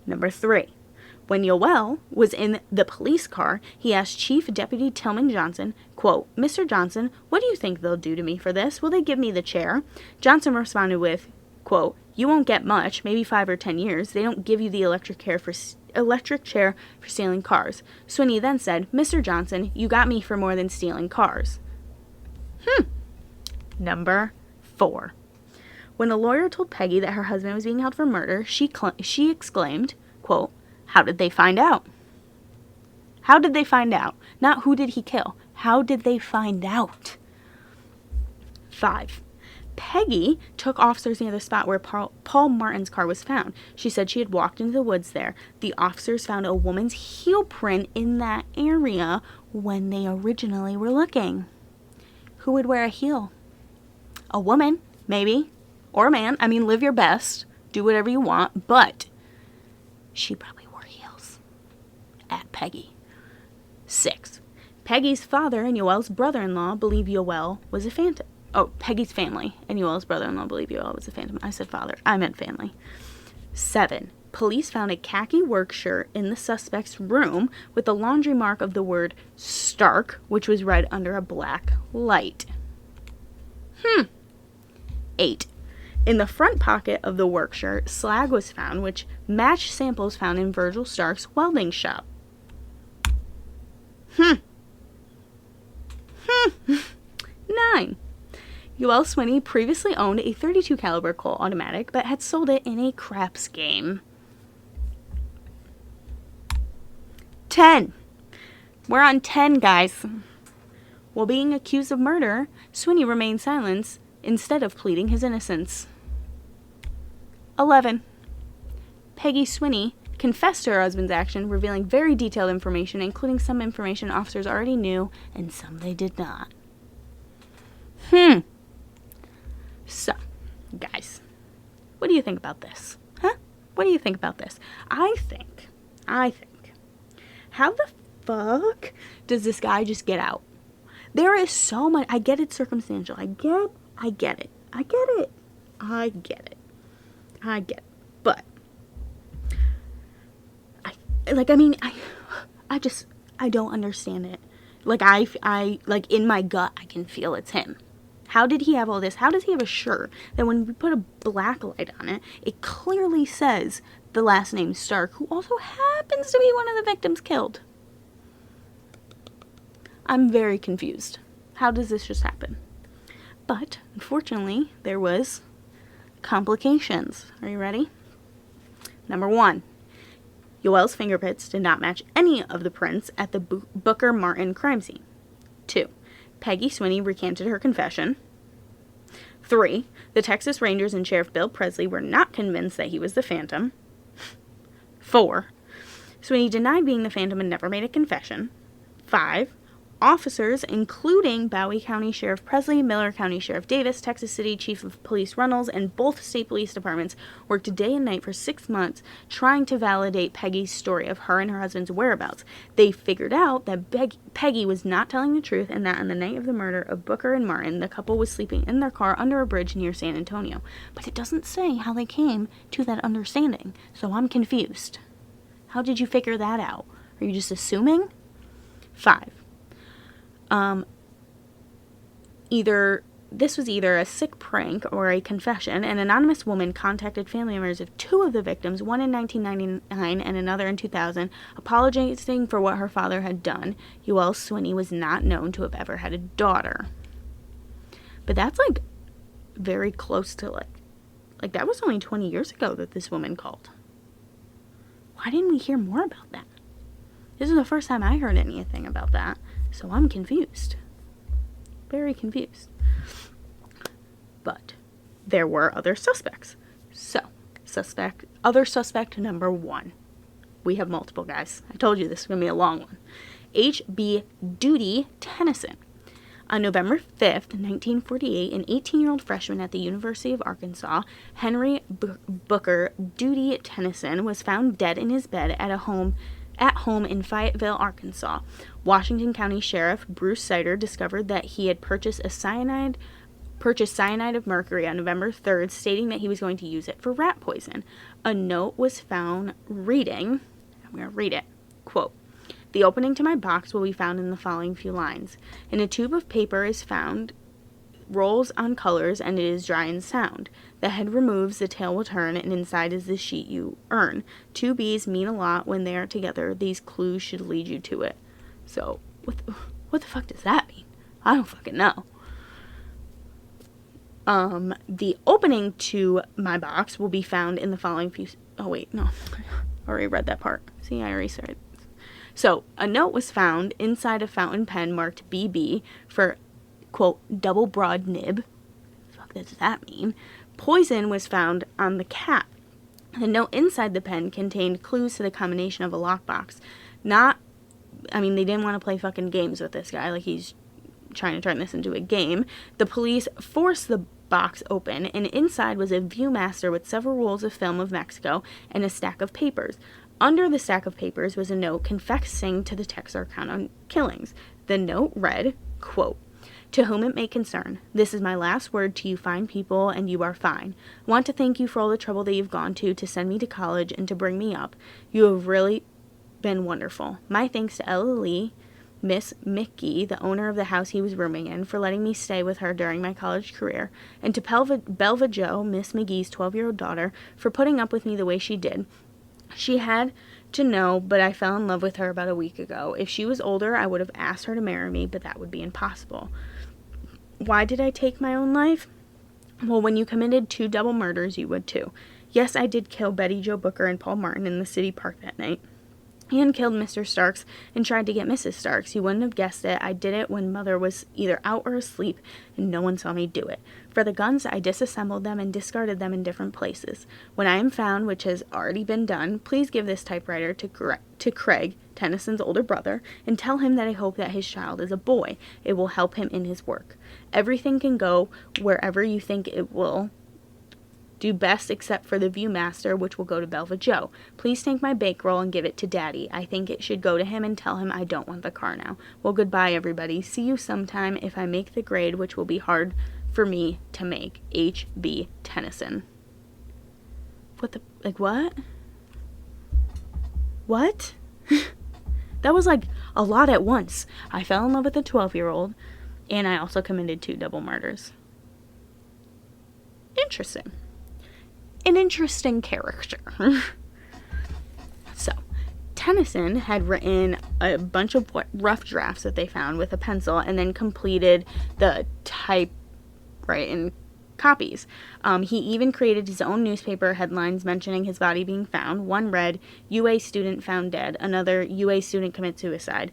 Number 3. When Ewell was in the police car, he asked Chief Deputy Tillman Johnson, quote, Mr. Johnson, what do you think they'll do to me for this? Will they give me the chair? Johnson responded with, quote, "You won't get much, maybe 5 or 10 years. They don't give you the electric chair for stealing cars." Swinney then said, "Mr. Johnson, you got me for more than stealing cars." Number 4. When a lawyer told Peggy that her husband was being held for murder, she exclaimed, quote, "How did they find out?" How did they find out? Not who did he kill. How did they find out? 5. Peggy took officers near the spot where Paul Martin's car was found. She said she had walked into the woods there. The officers found a woman's heel print in that area when they originally were looking. Who would wear a heel? A woman, maybe. Or a man. I mean, live your best. Do whatever you want. But she probably wore heels. At Peggy. 6. Peggy's father and Yoel's brother-in-law believe Yoel was a phantom. Oh, Peggy's family and Yoel's brother-in-law believe Yoel was a phantom. I said father. I meant family. 7. Police found a khaki work shirt in the suspect's room with the laundry mark of the word Stark, which was read under a black light. 8. In the front pocket of the work shirt, slag was found, which matched samples found in Virgil Stark's welding shop. 9. Yoel Swinney previously owned a .32 caliber Colt automatic, but had sold it in a craps game. 10. We're on 10, guys. While being accused of murder, Swinney remained silent instead of pleading his innocence. 11. Peggy Swinney confessed to her husband's action, revealing very detailed information, including some information officers already knew and some they did not. So, guys, what do you think about this? What do you think about this? I think, how the fuck does this guy just get out? There is so much. I get it's circumstantial. I get it. But I don't understand it. I in my gut, I can feel it's him. How did he have all this? How does he have a shirt that when we put a black light on it, it clearly says the last name Stark, who also happens to be one of the victims killed? I'm very confused. How does this just happen? But, unfortunately, there was complications. Are you ready? Number 1. Yoel's fingerprints did not match any of the prints at the Booker Martin crime scene. 2. Peggy Swinney recanted her confession. 3. The Texas Rangers and Sheriff Bill Presley were not convinced that he was the Phantom. 4. Swinney denied being the Phantom and never made a confession. 5. Officers, including Bowie County Sheriff Presley, Miller County Sheriff Davis, Texas City Chief of Police Runnels, and both state police departments, worked day and night for 6 months trying to validate Peggy's story of her and her husband's whereabouts. They figured out that Peggy was not telling the truth and that on the night of the murder of Booker and Martin, the couple was sleeping in their car under a bridge near San Antonio. But it doesn't say how they came to that understanding, so I'm confused. How did you figure that out? Are you just assuming? 5. This was either a sick prank or a confession. An anonymous woman contacted family members of 2 of the victims, one in 1999 and another in 2000, apologizing for what her father had done. Yoel Swinney was not known to have ever had a daughter. But that's very close to that was only 20 years ago that this woman called. Why didn't we hear more about that? This is the first time I heard anything about that. So I'm confused. Very confused. But there were other suspects. So, other suspect number 1. We have multiple, guys. I told you this is going to be a long one. H.B. Duty Tennyson. On November 5th, 1948, an 18-year-old freshman at the University of Arkansas, Henry Booker Duty Tennyson, was found dead in his bed at home in Fayetteville, Arkansas. Washington County Sheriff Bruce Sider discovered that he had purchased cyanide of mercury on November 3rd, stating that he was going to use it for rat poison. A note was found reading, I'm going to read it, quote, "The opening to my box will be found in the following few lines. In a tube of paper is found rolls on colors and it is dry and sound. The head removes, the tail will turn, and inside is the sheet you earn. 2 B's mean a lot when they are together. These clues should lead you to it. So, what the fuck does that mean? I don't fucking know. The opening to my box will be found in the following few... Oh, wait, no. I already read that part. See, I already started. So, a note was found inside a fountain pen marked BB for, quote, double broad nib. What the fuck does that mean? Poison was found on the cap. The note inside the pen contained clues to the combination of a lockbox. They didn't want to play fucking games with this guy, like he's trying to turn this into a game. The police forced the box open, and inside was a Viewmaster with several rolls of film of Mexico and a stack of papers. Under the stack of papers was a note confessing to the Texarkana killings. The note read, quote, "To whom it may concern, this is my last word to you fine people, and you are fine. I want to thank you for all the trouble that you've gone to send me to college and to bring me up. You have really been wonderful. My thanks to Ella Lee, Miss Mickey, the owner of the house he was rooming in, for letting me stay with her during my college career, and to Belva Jo, Miss McGee's 12-year-old daughter, for putting up with me the way she did. She had to know, but I fell in love with her about a week ago. If she was older, I would have asked her to marry me, but that would be impossible. Why did I take my own life? Well, when you committed 2 double murders, you would too. Yes, I did kill Betty Jo Booker and Paul Martin in the city park that night. Ian killed Mr. Starks and tried to get Mrs. Starks. You wouldn't have guessed it. I did it when Mother was either out or asleep, and no one saw me do it. For the guns, I disassembled them and discarded them in different places. When I am found, which has already been done, please give this typewriter to Craig, Tennyson's older brother, and tell him that I hope that his child is a boy. It will help him in his work. Everything can go wherever you think it will do best except for the Viewmaster, which will go to Belva Jo. Please take my bankroll and give it to Daddy. I think it should go to him and tell him I don't want the car now. Well, goodbye, everybody. See you sometime if I make the grade, which will be hard for me to make. H.B. Tennyson. What? What? That was like a lot at once. I fell in love with a 12-year-old, and I also committed 2 double murders. Interesting. An interesting character. So, Tennyson had written a bunch of rough drafts that they found with a pencil and then completed the typewritten copies. He even created his own newspaper headlines mentioning his body being found. One read, UA student found dead. Another, UA student commit suicide.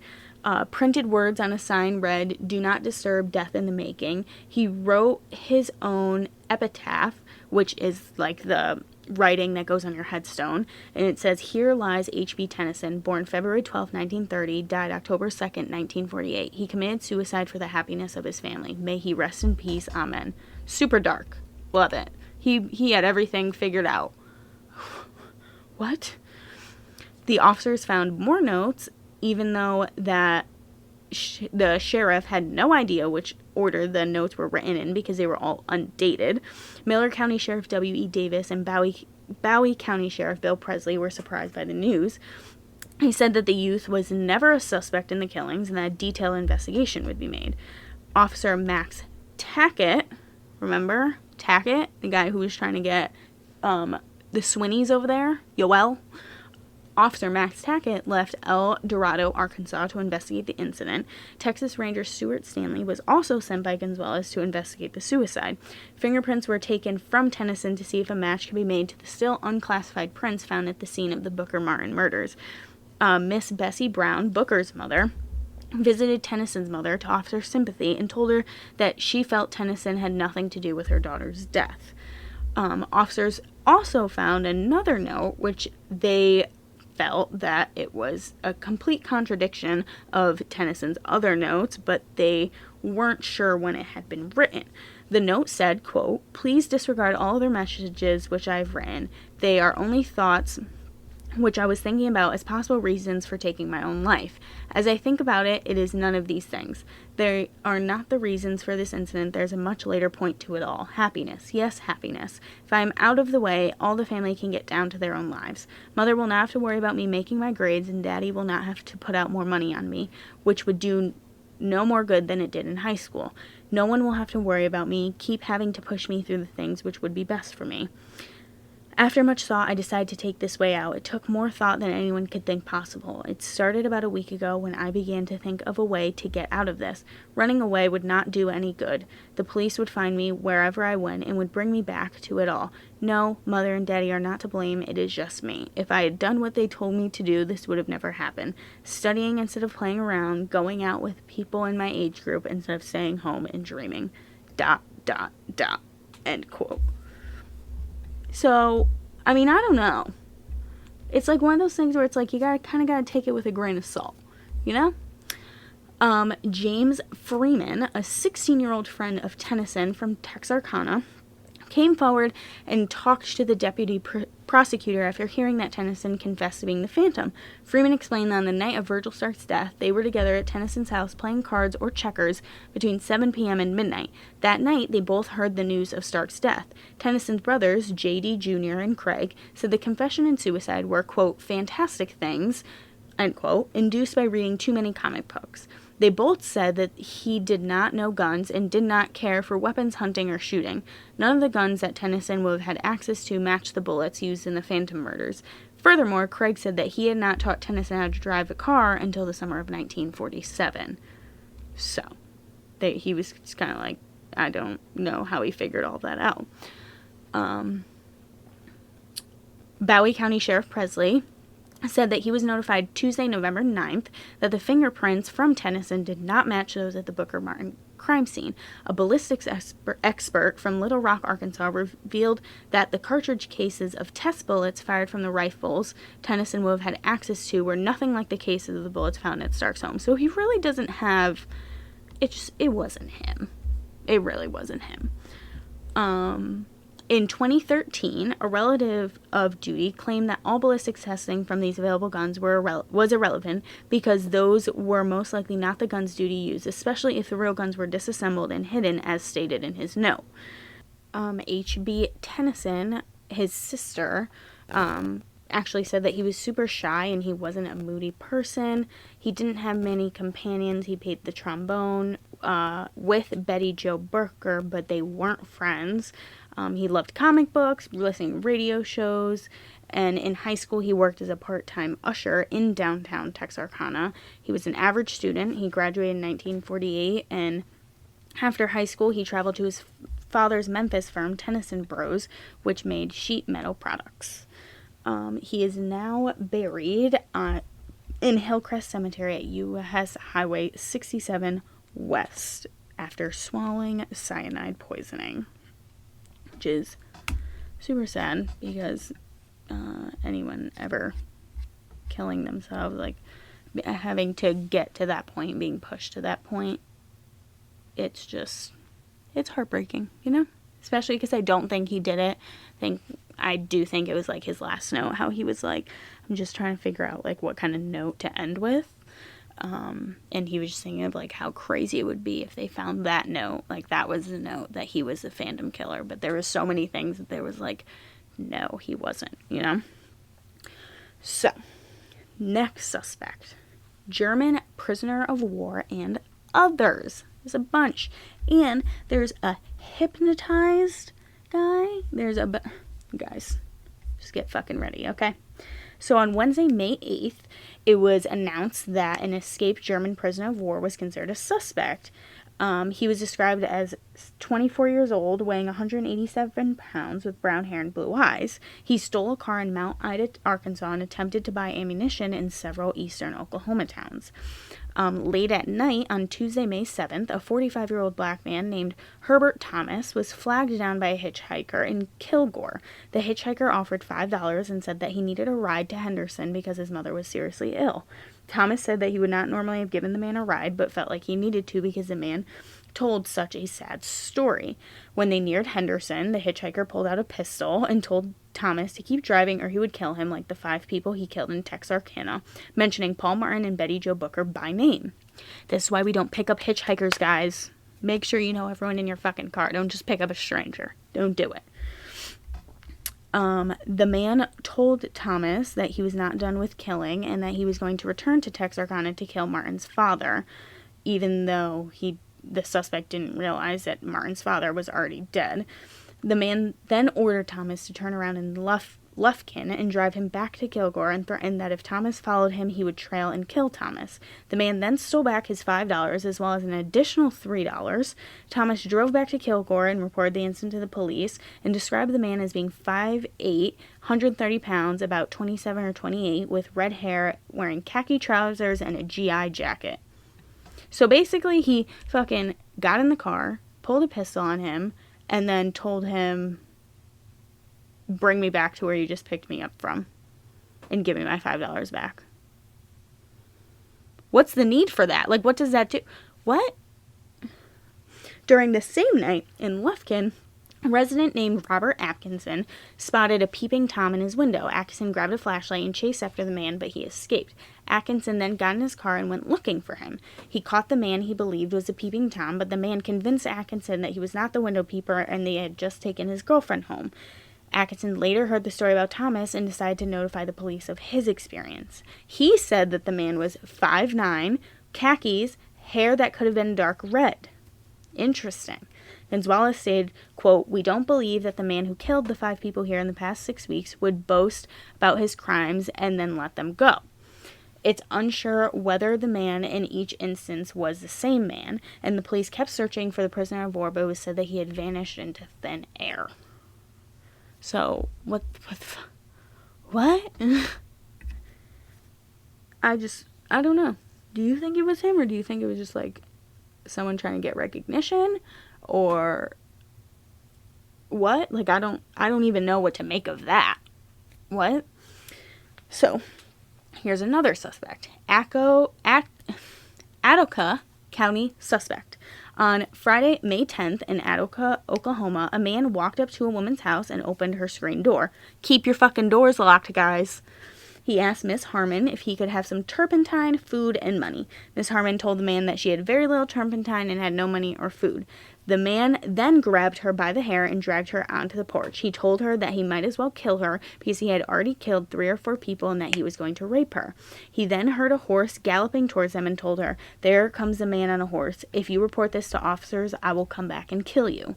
Printed words on a sign read, do not disturb, death in the making. He wrote his own epitaph, which is like the writing that goes on your headstone, and it says, here lies H.B. Tennyson, born February 12, 1930, died October 2nd, 1948. He committed suicide for the happiness of his family. May he rest in peace. Amen. Super dark. Love it. He had everything figured out. What? The officers found more notes, even though that the sheriff had no idea which order the notes were written in because they were all undated. Miller County Sheriff W.E. Davis and Bowie County Sheriff Bill Presley were surprised by the news. He said that the youth was never a suspect in the killings and that a detailed investigation would be made. Officer Max Tackett, remember Tackett, the guy who was trying to get the Swinnies over there, Yoel? Officer Max Tackett left El Dorado, Arkansas to investigate the incident. Texas Ranger Stuart Stanley was also sent by Gonzalez to investigate the suicide. Fingerprints were taken from Tennyson to see if a match could be made to the still unclassified prints found at the scene of the Booker Martin murders. Miss Bessie Brown, Booker's mother, visited Tennyson's mother to offer sympathy and told her that she felt Tennyson had nothing to do with her daughter's death. Officers also found another note, which they felt that it was a complete contradiction of Tennyson's other notes, but they weren't sure when it had been written. The note said, quote, please disregard all other messages which I have written. They are only thoughts which I was thinking about as possible reasons for taking my own life. As I think about it, it is none of these things. They are not the reasons for this incident. There's a much later point to it all. Happiness. Yes, happiness. If I am out of the way, all the family can get down to their own lives. Mother will not have to worry about me making my grades, and Daddy will not have to put out more money on me, which would do no more good than it did in high school. No one will have to worry about me, keep having to push me through the things which would be best for me. After much thought, I decided to take this way out. It took more thought than anyone could think possible. It started about a week ago when I began to think of a way to get out of this. Running away would not do any good. The police would find me wherever I went and would bring me back to it all. No, Mother and Daddy are not to blame. It is just me. If I had done what they told me to do, this would have never happened. Studying instead of playing around, going out with people in my age group instead of staying home and dreaming. ... End quote. So, I mean, I don't know. It's like one of those things where it's like you kind of gotta take it with a grain of salt, you know? James Freeman, a 16-year-old friend of Tennyson from Texarkana, came forward and talked to the deputy prosecutor after hearing that Tennyson confessed to being the Phantom. Freeman explained that on the night of Virgil Stark's death, they were together at Tennyson's house playing cards or checkers between 7 p.m. and midnight. That night, they both heard the news of Stark's death. Tennyson's brothers, J.D. Jr. and Craig, said the confession and suicide were, quote, fantastic things, end quote, induced by reading too many comic books. They both said that he did not know guns and did not care for weapons hunting or shooting. None of the guns that Tennyson would have had access to matched the bullets used in the Phantom murders. Furthermore, Craig said that he had not taught Tennyson how to drive a car until the summer of 1947. So, he was just kind of like, I don't know how he figured all that out. Bowie County Sheriff Presley said that he was notified Tuesday, November 9th, that the fingerprints from Tennyson did not match those at the Booker Martin crime scene. A ballistics expert from Little Rock, Arkansas, revealed that the cartridge cases of test bullets fired from the rifles Tennyson would have had access to were nothing like the cases of the bullets found at Stark's home. So he really doesn't have... It wasn't him. It really wasn't him. In 2013, a relative of Duty claimed that all ballistics testing from these available guns was irrelevant because those were most likely not the guns Duty used, especially if the real guns were disassembled and hidden as stated in his note. H.B. Tennyson, his sister, actually said that he was super shy and he wasn't a moody person. He didn't have many companions. He played the trombone with Betty Jo Booker, but they weren't friends. He loved comic books, listening to radio shows, and in high school he worked as a part-time usher in downtown Texarkana. He was an average student. He graduated in 1948, and after high school he traveled to his father's Memphis firm, Tennyson Bros, which made sheet metal products. He is now buried in Hillcrest Cemetery at U.S. Highway 67 West after swallowing cyanide poisoning, which is super sad because anyone ever killing themselves, like having to get to that point, being pushed to that point, it's heartbreaking, you know? Especially because I don't think he did it. I do think it was like his last note, how he was like, I'm just trying to figure out like what kind of note to end with. And he was just thinking of like how crazy it would be if they found that note, like that was the note that he was the Phantom Killer. But there was so many things that there was like, no, he wasn't, you know? So, next suspect, German prisoner of war and others. There's a bunch. And there's a hypnotized guy. Guys, just get fucking ready, okay? So on Wednesday, May 8th, it was announced that an escaped German prisoner of war was considered a suspect. He was described as 24 years old, weighing 187 pounds, with brown hair and blue eyes. He stole a car in Mount Ida, Arkansas, and attempted to buy ammunition in several eastern Oklahoma towns. Late at night on Tuesday, May 7th, a 45-year-old black man named Herbert Thomas was flagged down by a hitchhiker in Kilgore. The hitchhiker offered $5 and said that he needed a ride to Henderson because his mother was seriously ill. Thomas said that he would not normally have given the man a ride, but felt like he needed to because the man told such a sad story. When they neared Henderson, the hitchhiker pulled out a pistol and told Thomas to keep driving or he would kill him like the 5 people he killed in Texarkana, mentioning Paul Martin and Betty Jo Booker by name. This is why we don't pick up hitchhikers, guys. Make sure you know everyone in your fucking car. Don't just pick up a stranger. Don't do it. The man told Thomas that he was not done with killing and that he was going to return to Texarkana to kill Martin's father, even though he the suspect didn't realize that Martin's father was already dead. The man then ordered Thomas to turn around in Lufkin and drive him back to Kilgore and threatened that if Thomas followed him, he would trail and kill Thomas. The man then stole back his $5 as well as an additional $3. Thomas drove back to Kilgore and reported the incident to the police and described the man as being 5'8", 130 pounds, about 27 or 28, with red hair, wearing khaki trousers and a GI jacket. So basically, he fucking got in the car, pulled a pistol on him, and then told him, bring me back to where you just picked me up from and give me my $5 back. What's the need for that? Like, what does that do? What? During the same night in Lufkin, a resident named Robert Atkinson spotted a peeping Tom in his window. Atkinson grabbed a flashlight and chased after the man, but he escaped. Atkinson then got in his car and went looking for him. He caught the man he believed was a peeping Tom, but the man convinced Atkinson that he was not the window peeper and they had just taken his girlfriend home. Atkinson later heard the story about Thomas and decided to notify the police of his experience. He said that the man was 5'9", khakis, hair that could have been dark red. Interesting. Gonzalez stated, quote, "We don't believe that the man who killed the 5 people here in the past 6 weeks would boast about his crimes and then let them go. It's unsure whether the man in each instance was the same man, and the police kept searching for the prisoner of war, but it was said that he had vanished into thin air." So, what? I don't know. Do you think it was him, or do you think it was just, like, someone trying to get recognition, or what? Like, I don't even know what to make of that. What? So, here's another suspect. Attica County suspect. On Friday, May 10th, in Attica, Oklahoma, a man walked up to a woman's house and opened her screen door. Keep your fucking doors locked, guys. He asked Miss Harmon if he could have some turpentine, food, and money. Miss Harmon told the man that she had very little turpentine and had no money or food. The man then grabbed her by the hair and dragged her onto the porch. He told her that he might as well kill her because he had already killed 3 or 4 people and that he was going to rape her. He then heard a horse galloping towards them and told her, "There comes a man on a horse. If you report this to officers, I will come back and kill you."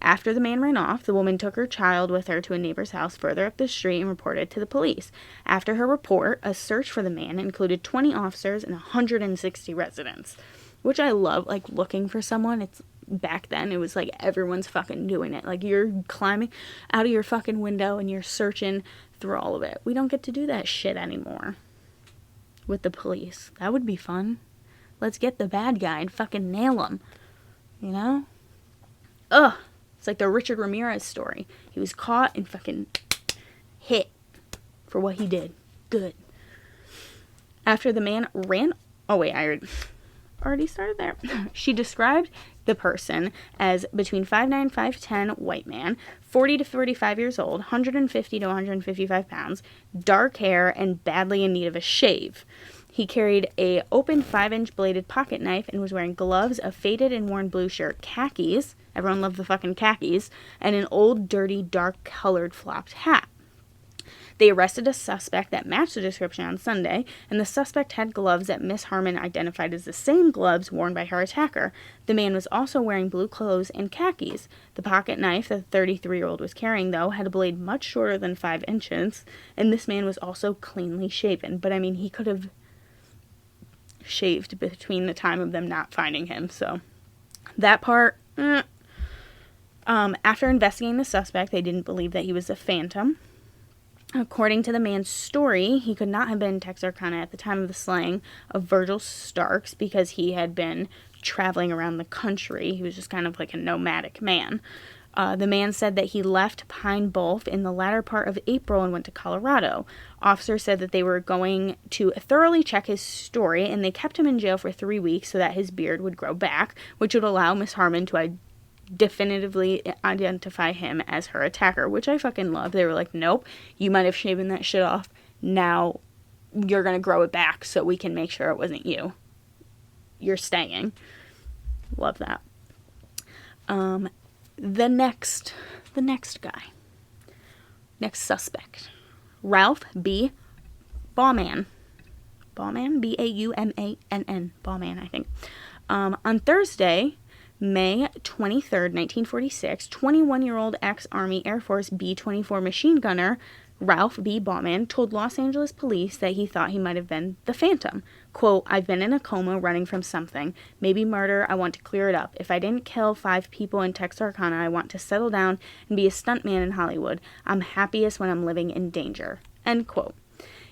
After the man ran off, the woman took her child with her to a neighbor's house further up the street and reported to the police. After her report, a search for the man included 20 officers and 160 residents, which I love, like, looking for someone. It's back then, it was like everyone's fucking doing it. Like, you're climbing out of your fucking window and you're searching through all of it. We don't get to do that shit anymore with the police. That would be fun. Let's get the bad guy and fucking nail him. You know? Ugh. It's like the Richard Ramirez story. He was caught and fucking hit for what he did. Good. After the man ran... Oh, wait, I already started there. She described the person as between 5'9", 5'10", white man, 40 to 45 years old, 150 to 155 pounds, dark hair, and badly in need of a shave. He carried a open 5-inch bladed pocket knife and was wearing gloves, a faded and worn blue shirt, khakis, everyone loved the fucking khakis, and an old, dirty, dark-colored flopped hat. They arrested a suspect that matched the description on Sunday, and the suspect had gloves that Miss Harmon identified as the same gloves worn by her attacker. The man was also wearing blue clothes and khakis. The pocket knife that the 33-year-old was carrying, though, had a blade much shorter than 5 inches, and this man was also cleanly shaven. But, I mean, he could have shaved between the time of them not finding him, so that part, After investigating the suspect, they didn't believe that he was a phantom. According to the man's story, he could not have been in Texarkana at the time of the slaying of Virgil Starks because he had been traveling around the country. He was just kind of like a nomadic man. The man said that he left Pine Bluff in the latter part of April and went to Colorado. Officers said that they were going to thoroughly check his story, and they kept him in jail for 3 weeks so that his beard would grow back, which would allow Miss Harmon to definitively identify him as her attacker, which I fucking love. They were like, nope, you might have shaven that shit off. Now you're going to grow it back so we can make sure it wasn't you. You're staying. Love that. The next guy. Next suspect. Ralph B. Baumann. Baumann? B-A-U-M-A-N-N. Baumann, I think. On Thursday, May 23rd, 1946, 21-year-old ex-Army Air Force B-24 machine gunner Ralph B. Baughman told Los Angeles police that he thought he might have been the Phantom. Quote, I've been in a coma running from something. Maybe murder. I want to clear it up. If I didn't kill 5 people in Texarkana, I want to settle down and be a stuntman in Hollywood. I'm happiest when I'm living in danger. End quote.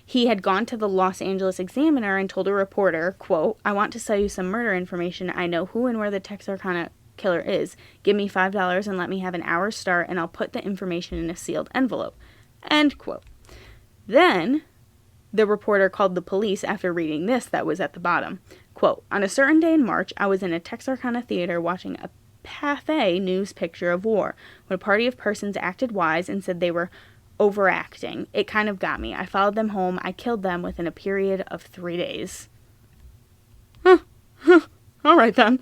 He had gone to the Los Angeles Examiner and told a reporter, quote, I want to sell you some murder information. I know who and where the Texarkana killer is. Give me $5 and let me have an hour's start, and I'll put the information in a sealed envelope. End quote. Then the reporter called the police after reading this that was at the bottom. Quote, on a certain day in March, I was in a Texarkana theater watching a Pathé news picture of war when a party of persons acted wise and said they were overacting. It kind of got me. I followed them home. I killed them within a period of 3 days. All right then.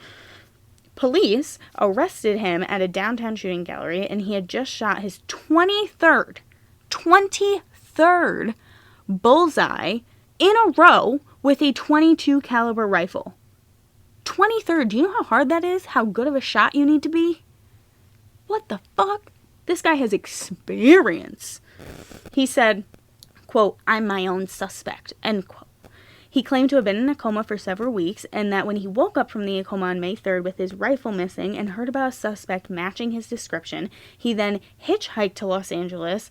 Police arrested him at a downtown shooting gallery, and he had just shot his 23rd bullseye in a row with a .22 caliber rifle. 23rd, do you know how hard that is? How good of a shot you need to be? What the fuck? This guy has experience. He said, quote, I'm my own suspect, end quote. He claimed to have been in a coma for several weeks, and that when he woke up from the coma on May 3rd with his rifle missing and heard about a suspect matching his description, he then hitchhiked to Los Angeles,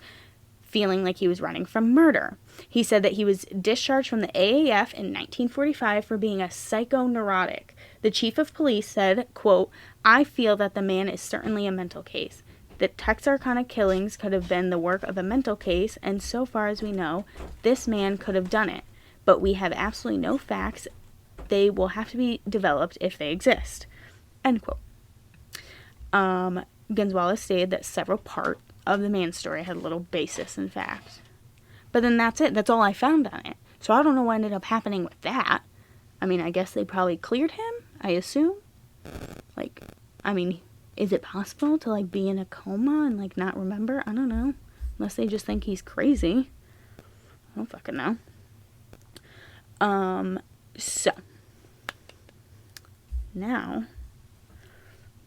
feeling like he was running from murder. He said that he was discharged from the AAF in 1945 for being a psychoneurotic. The chief of police said, quote, I feel that the man is certainly a mental case. The Texarkana killings could have been the work of a mental case, and so far as we know, this man could have done it. But we have absolutely no facts. They will have to be developed if they exist. End quote. Gonzalez stated that several parts of the man's story had little basis in fact. But then that's it. That's all I found on it. So I don't know what ended up happening with that. I mean, I guess they probably cleared him, I assume. Like, I mean, is it possible to, like, be in a coma and, like, not remember? I don't know. Unless they just think he's crazy. I don't fucking know. So. Now,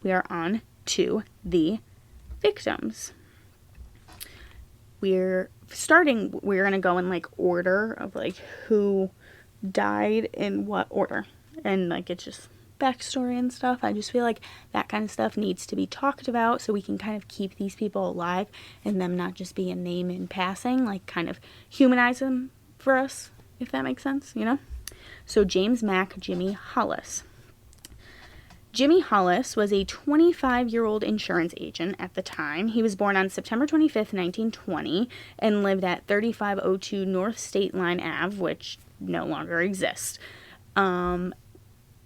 we are on to the victims. We're going to go in, like, order of, like, who died in what order. And, like, it's just backstory and stuff. I just feel like that kind of stuff needs to be talked about so we can kind of keep these people alive and them not just be a name in passing, like, kind of humanize them for us, if that makes sense, you know? So, James Mack Jimmy Hollis. Jimmy Hollis was a 25-year-old insurance agent at the time. He was born on September 25th, 1920, and lived at 3502 North State Line Ave, which no longer exists.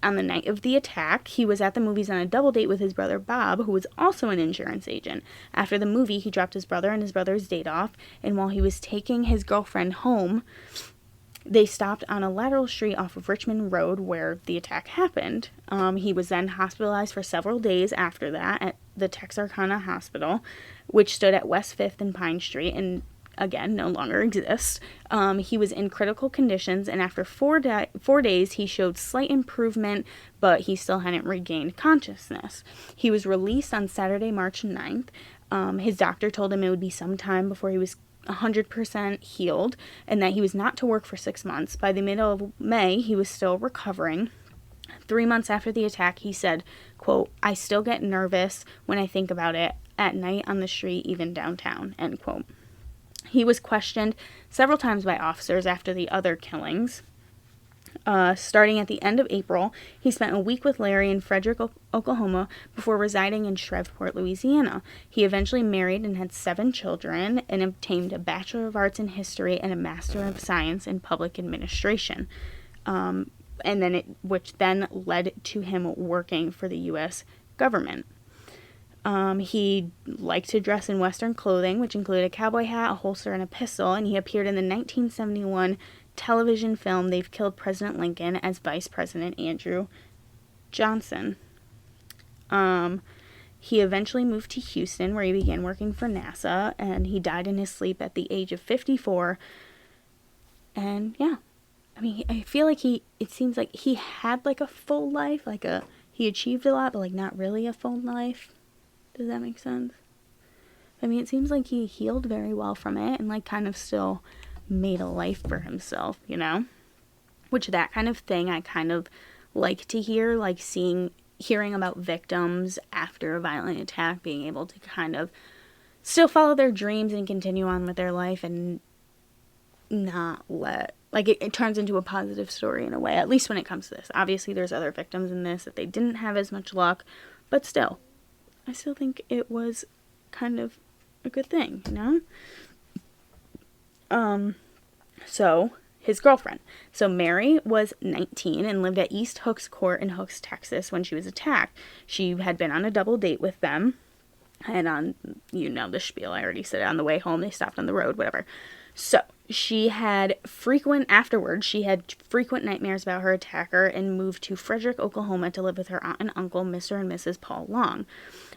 On the night of the attack, he was at the movies on a double date with his brother Bob, who was also an insurance agent. After the movie, he dropped his brother and his brother's date off, and while he was taking his girlfriend home, they stopped on a lateral street off of Richmond Road where the attack happened. He was then hospitalized for several days after that at the Texarkana Hospital, which stood at West 5th and Pine Street and, again, no longer exists. He was in critical conditions, and after 4 days, he showed slight improvement, but he still hadn't regained consciousness. He was released on Saturday, March 9th. His doctor told him it would be some time before he was 100% healed, and that he was not to work for 6 months. By the middle of May, he was still recovering. 3 months after the attack, he said, quote, I still get nervous when I think about it at night on the street, even downtown, end quote. He was questioned several times by officers after the other killings. Starting at the end of April, he spent a week with Larry in Frederick, Oklahoma, before residing in Shreveport, Louisiana. He eventually married and had 7 children and obtained a Bachelor of Arts in History and a Master of Science in Public Administration, which then led to him working for the U.S. government. He liked to dress in Western clothing, which included a cowboy hat, a holster, and a pistol, and he appeared in the 1971 television film They've Killed President Lincoln as Vice President Andrew Johnson. He eventually moved to Houston, where he began working for NASA, and he died in his sleep at the age of 54. And yeah, I mean, I feel like it seems like he had, like, a full life, he achieved a lot, but, like, not really a full life. Does that make sense? I mean, it seems like he healed very well from it and, like, kind of still made a life for himself, you know? Which, that kind of thing I kind of like to hear, like, hearing about victims after a violent attack being able to kind of still follow their dreams and continue on with their life and not let, like, it turns into a positive story in a way, at least when it comes to this. Obviously, there's other victims in this that they didn't have as much luck, but still, I still think it was kind of a good thing, you know? So, his girlfriend. So, Mary was 19 and lived at East Hooks Court in Hooks, Texas when she was attacked. She had been on a double date with them. And on, you know, the spiel, I already said it, on the way home, they stopped on the road, whatever. So, she had frequent nightmares about her attacker and moved to Frederick, Oklahoma to live with her aunt and uncle, Mr. and Mrs. Paul Long.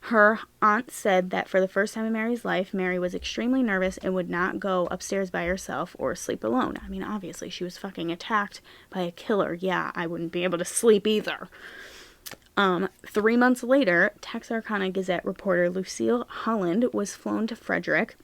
Her aunt said that for the first time in Mary's life, Mary was extremely nervous and would not go upstairs by herself or sleep alone. I mean, obviously, she was fucking attacked by a killer. Yeah, I wouldn't be able to sleep either. 3 months later, Texarkana Gazette reporter Lucille Holland was flown to Frederick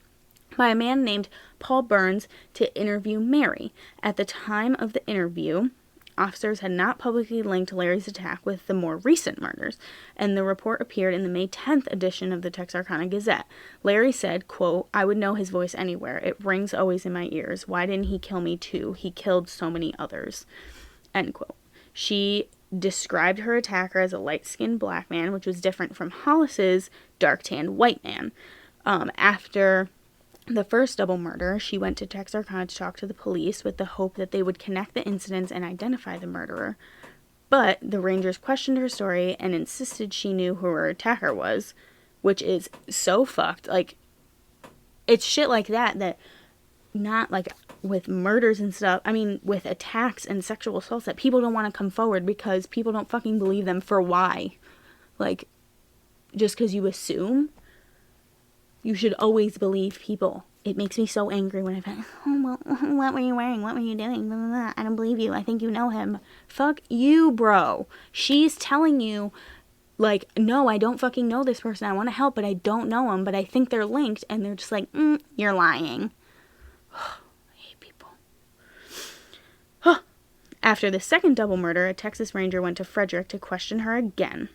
by a man named Paul Burns to interview Mary. At the time of the interview, officers had not publicly linked Larry's attack with the more recent murders, and the report appeared in the May 10th edition of the Texarkana Gazette. Larry said, quote, "I would know his voice anywhere. It rings always in my ears. Why didn't he kill me too? He killed so many others." End quote. She described her attacker as a light-skinned black man, which was different from Hollis's dark-tanned white man. After the first double murder, she went to Texarkana to talk to the police with the hope that they would connect the incidents and identify the murderer. But the Rangers questioned her story and insisted she knew who her attacker was, which is so fucked. Like, it's shit like that not, like, with murders and stuff, I mean, with attacks and sexual assaults, that people don't want to come forward because people don't fucking believe them for why. Like, just because you assume, you should always believe people. It makes me so angry when I find, oh, well, what were you wearing? What were you doing? Blah, blah, blah. I don't believe you. I think you know him. Fuck you, bro. She's telling you, like, no, I don't fucking know this person. I want to help, but I don't know him, but I think they're linked, and they're just like, you're lying. I hate people. After the second double murder, a Texas Ranger went to Frederick to question her again.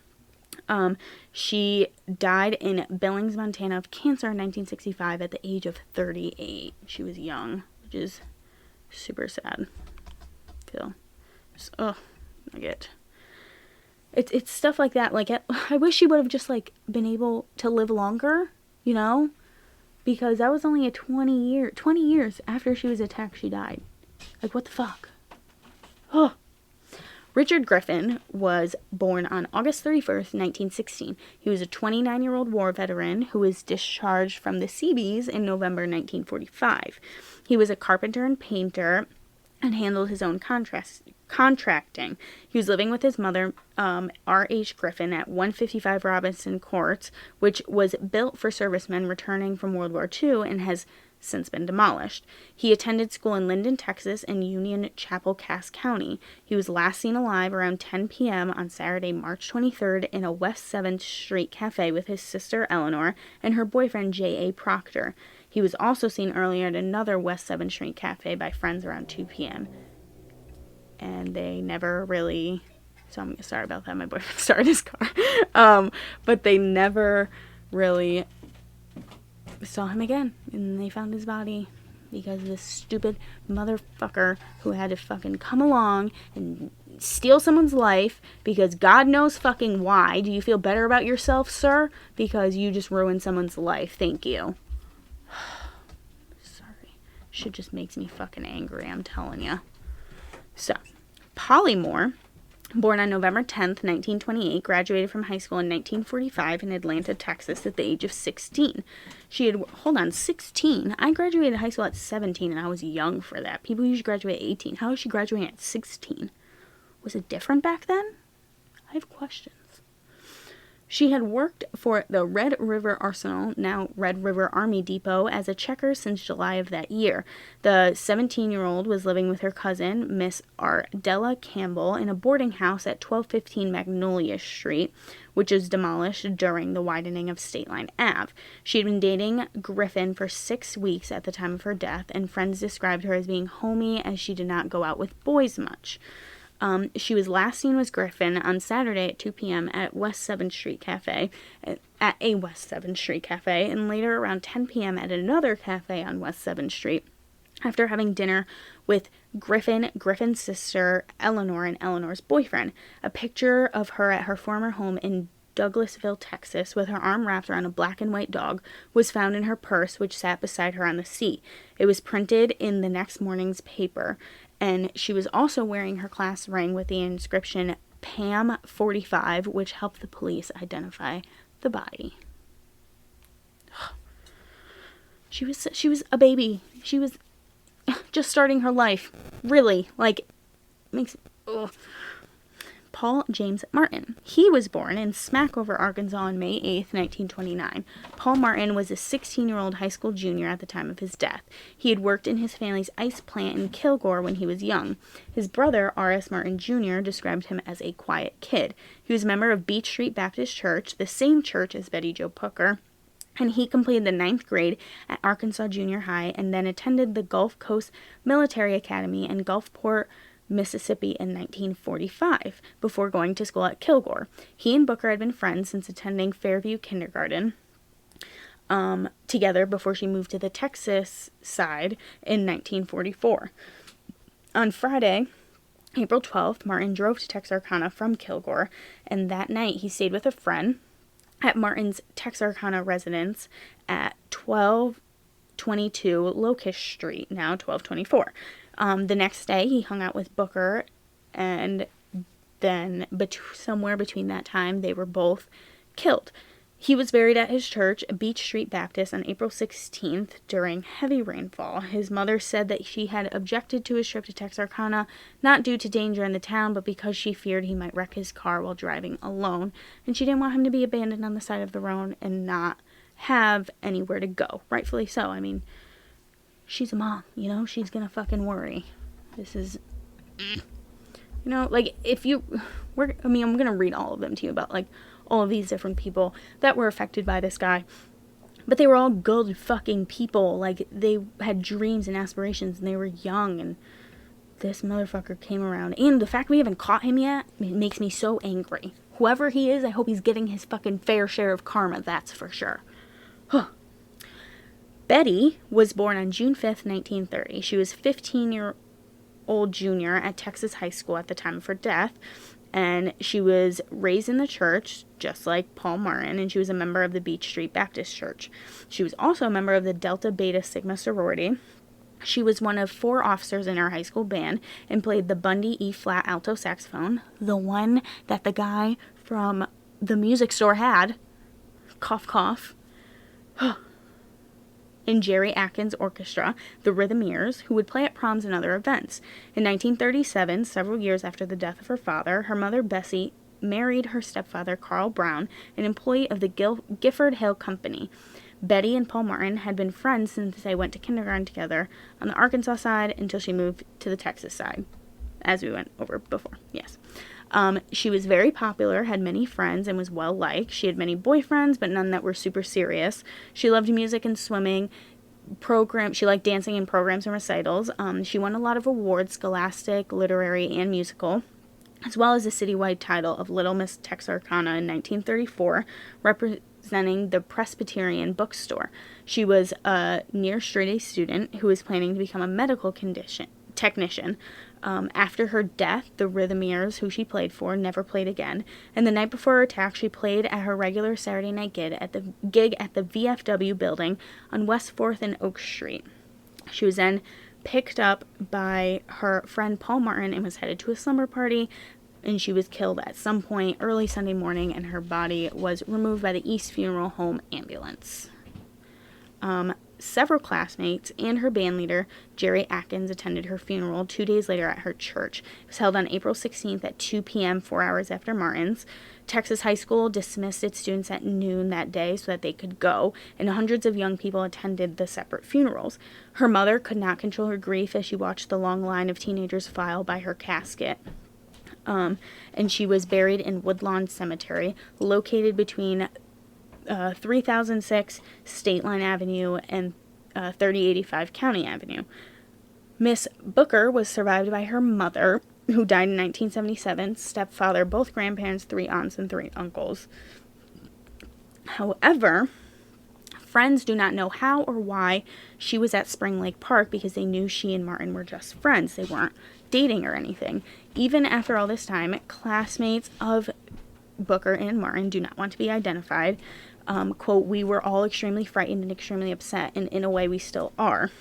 She died in Billings, Montana of cancer in 1965 at the age of 38. She was young, which is super sad. It's stuff like that. Like, I wish she would have just, like, been able to live longer, you know? Because that was only 20 years after she was attacked, she died. Like, what the fuck? Oh. Richard Griffin was born on August 31st, 1916. He was a 29-year-old war veteran who was discharged from the Seabees in November 1945. He was a carpenter and painter and handled his own contracting. He was living with his mother, R.H. Griffin, at 155 Robinson Court, which was built for servicemen returning from World War II and has since been demolished. He attended school in Linden, Texas, and Union Chapel, Cass County. He was last seen alive around 10 p.m. on Saturday, March 23rd, in a West 7th Street cafe with his sister Eleanor and her boyfriend J.A. Proctor. He was also seen earlier at another West 7th Street cafe by friends around 2 p.m. And they never really... So I'm sorry about that. My boyfriend started his car. But they never really saw him again. And they found his body because of this stupid motherfucker who had to fucking come along and steal someone's life because God knows fucking why. Do you feel better about yourself, sir? Because you just ruined someone's life. Thank you. Sorry. Shit just makes me fucking angry, I'm telling you. So, Polly Moore, born on November 10th, 1928, graduated from high school in 1945 in Atlanta, Texas at the age of 16. 16? I graduated high school at 17 and I was young for that. People usually graduate at 18. How is she graduating at 16? Was it different back then? I have questions. She had worked for the Red River Arsenal, now Red River Army Depot, as a checker since July of that year. The 17-year-old was living with her cousin, Miss Ardella Campbell, in a boarding house at 1215 Magnolia Street, which was demolished during the widening of State Line Ave. She had been dating Griffin for 6 weeks at the time of her death, and friends described her as being homey as she did not go out with boys much. She was last seen with Griffin on Saturday at 2 p.m. at West 7th Street Cafe, at a West 7th Street Cafe, and later around 10 p.m. at another cafe on West 7th Street, after having dinner with Griffin's sister, Eleanor, and Eleanor's boyfriend. A picture of her at her former home in Douglasville, Texas, with her arm wrapped around a black and white dog, was found in her purse, which sat beside her on the seat. It was printed in the next morning's paper, and she was also wearing her class ring with the inscription Pam 45, which helped the police identify the body. She was a baby. She was just starting her life. Really, makes... Ugh. Paul James Martin. He was born in Smackover, Arkansas on May 8th, 1929. Paul Martin was a 16-year-old high school junior at the time of his death. He had worked in his family's ice plant in Kilgore when he was young. His brother, R.S. Martin Jr., described him as a quiet kid. He was a member of Beach Street Baptist Church, the same church as Betty Jo Pooker, and he completed the 9th grade at Arkansas Junior High and then attended the Gulf Coast Military Academy in Gulfport, Mississippi in 1945, before going to school at Kilgore. He and Booker had been friends since attending Fairview Kindergarten together before she moved to the Texas side in 1944. On Friday, April 12th, Martin drove to Texarkana from Kilgore, and that night he stayed with a friend at Martin's Texarkana residence at 1222 Locust Street, now 1224. The next day, he hung out with Booker, and then somewhere between that time, they were both killed. He was buried at his church, Beach Street Baptist, on April 16th during heavy rainfall. His mother said that she had objected to his trip to Texarkana, not due to danger in the town, but because she feared he might wreck his car while driving alone, and she didn't want him to be abandoned on the side of the road and not have anywhere to go. Rightfully so. I mean, she's a mom, she's gonna fucking worry. This is, I'm gonna read all of them to you about, all of these different people that were affected by this guy. But they were all good fucking people. They had dreams and aspirations, and they were young, and this motherfucker came around. And the fact we haven't caught him yet, it makes me so angry. Whoever he is, I hope he's getting his fucking fair share of karma, that's for sure. Betty was born on June 5th, 1930. She was a 15-year-old junior at Texas High School at the time of her death, and she was raised in the church, just like Paul Martin, and she was a member of the Beach Street Baptist Church. She was also a member of the Delta Beta Sigma sorority. She was one of 4 officers in her high school band and played the Bundy E-flat alto saxophone, the one that the guy from the music store had. Cough, cough. In Jerry Atkins' orchestra, the Rhythmeers, who would play at proms and other events. In 1937, several years after the death of her father, her mother Bessie married her stepfather Carl Brown, an employee of the Gifford Hill Company. Betty and Paul Martin had been friends since they went to kindergarten together on the Arkansas side until she moved to the Texas side, as we went over before. Yes. She was very popular, had many friends, and was well-liked. She had many boyfriends, but none that were super serious. She loved music and swimming. She liked dancing in programs and recitals. She won a lot of awards, scholastic, literary, and musical, as well as the citywide title of Little Miss Texarkana in 1934, representing the Presbyterian bookstore. She was a near straight-A student who was planning to become a medical technician. After her death, the Rhythmeers, who she played for, never played again. And the night before her attack, she played at her regular Saturday night gig at the VFW building on West 4th and Oak Street. She was then picked up by her friend Paul Martin and was headed to a slumber party, and she was killed at some point early Sunday morning, and her body was removed by the East Funeral Home ambulance. several classmates and her bandleader, Jerry Atkins, attended her funeral 2 days later at her church. It was held on April 16th at 2 p.m., 4 hours after Martin's. Texas High School dismissed its students at noon that day so that they could go, and hundreds of young people attended the separate funerals. Her mother could not control her grief as she watched the long line of teenagers file by her casket. And she was buried in Woodlawn Cemetery, located between 3006 State Line Avenue and 3085 County Avenue. Miss Booker was survived by her mother, who died in 1977, stepfather, both grandparents, 3 aunts, and 3 uncles. However, friends do not know how or why she was at Spring Lake Park because they knew she and Martin were just friends. They weren't dating or anything. Even after all this time, classmates of Booker and Martin do not want to be identified. Quote, "We were all extremely frightened and extremely upset, and in a way we still are."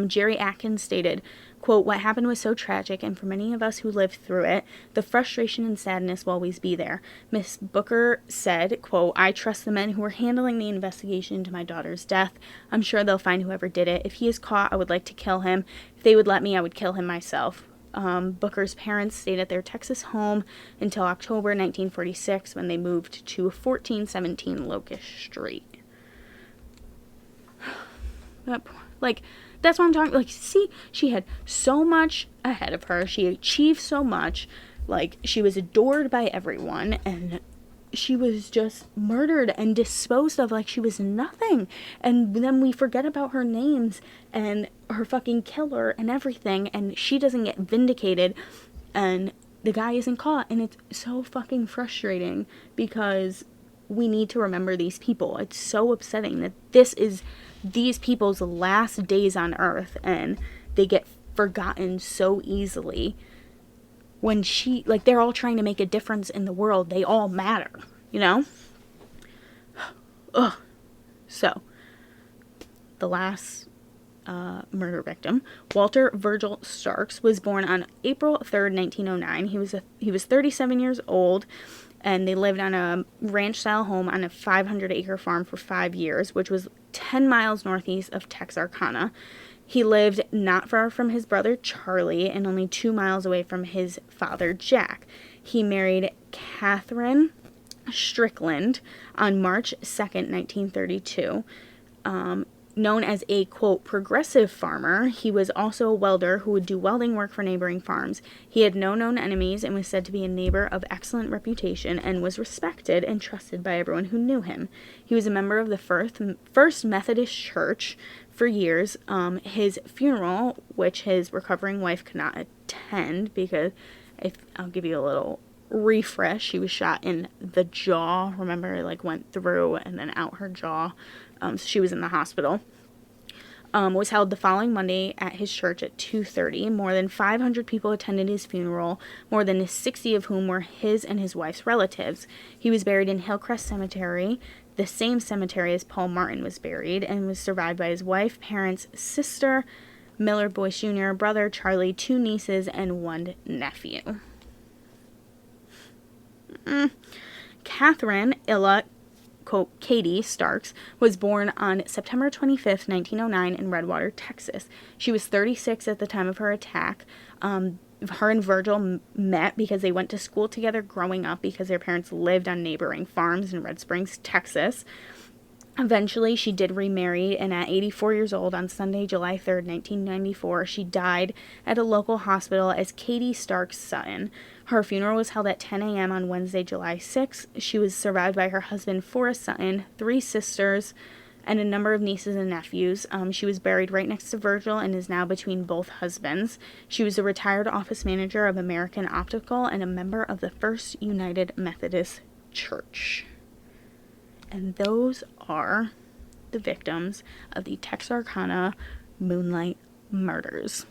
Jerry Atkins stated, quote, "What happened was so tragic, and for many of us who lived through it, the frustration and sadness will always be there." Miss Booker said, quote, "I trust the men who are handling the investigation into my daughter's death. I'm sure they'll find whoever did it. If he is caught, I would like to kill him. If they would let me, I would kill him myself." Booker's parents stayed at their Texas home until October 1946 when they moved to 1417 Locust Street. Like, that's what I'm talking. Like, see, she had so much ahead of her. She achieved so much. Like, she was adored by everyone, and she was just murdered and disposed of like she was nothing. And then we forget about her names and her fucking killer and everything, and she doesn't get vindicated, and the guy isn't caught, and it's so fucking frustrating because we need to remember these people. It's so upsetting that this is these people's last days on earth, and they get forgotten so easily. When she, like, they're all trying to make a difference in the world. They all matter, you know? Ugh. So, the last murder victim, Walter Virgil Starks, was born on April 3rd, 1909. He was 37 years old, and they lived on a ranch-style home on a 500-acre farm for 5 years, which was 10 miles northeast of Texarkana. He lived not far from his brother Charlie and only 2 miles away from his father Jack. He married Catherine Strickland on March 2nd, 1932. Known as a, quote, progressive farmer, he was also a welder who would do welding work for neighboring farms. He had no known enemies and was said to be a neighbor of excellent reputation and was respected and trusted by everyone who knew him. He was a member of the First Methodist Church for years. His funeral, which his recovering wife could not attend because, I'll give you a little refresh, she was shot in the jaw. Remember, it like went through and then out her jaw. So she was in the hospital. Was held the following Monday at his church at 2:30. More than 500 people attended his funeral, more than 60 of whom were his and his wife's relatives. He was buried in Hillcrest Cemetery, the same cemetery as Paul Martin was buried, and was survived by his wife, parents, sister, Millard Boyce Jr., brother Charlie, 2 nieces, and 1 nephew. Catherine Illa, quote, Katie Starks, was born on September 25th, 1909 in Redwater, Texas. She was 36 at the time of her attack. Her and Virgil met because they went to school together growing up because their parents lived on neighboring farms in Red Springs, Texas. Eventually, she did remarry, and at 84 years old on Sunday, July 3rd, 1994, she died at a local hospital as Katie Starks Sutton. Her funeral was held at 10 a.m. on Wednesday, July 6th. She was survived by her husband, Forrest Sutton, 3 sisters, and a number of nieces and nephews. She was buried right next to Virgil and is now between both husbands. She was a retired office manager of American Optical and a member of the First United Methodist Church. And those are the victims of the Texarkana Moonlight murders.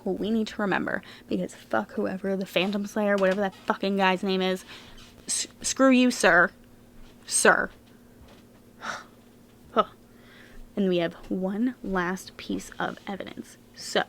Who we need to remember, because fuck whoever, the Phantom Slayer, whatever that fucking guy's name is, screw you, sir. Sir. And we have one last piece of evidence. So,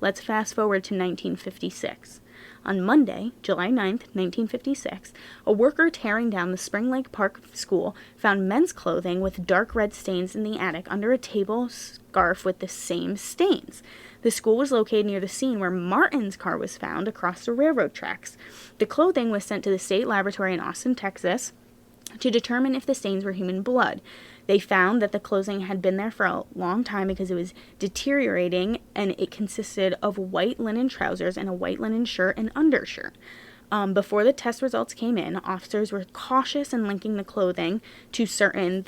let's fast forward to 1956. On Monday, July 9th, 1956, a worker tearing down the Spring Lake Park School found men's clothing with dark red stains in the attic under a table scarf with the same stains. The school was located near the scene where Martin's car was found across the railroad tracks. The clothing was sent to the state laboratory in Austin, Texas, to determine if the stains were human blood. They found that the clothing had been there for a long time because it was deteriorating, and it consisted of white linen trousers and a white linen shirt and undershirt. Before the test results came in, officers were cautious in linking the clothing to certain,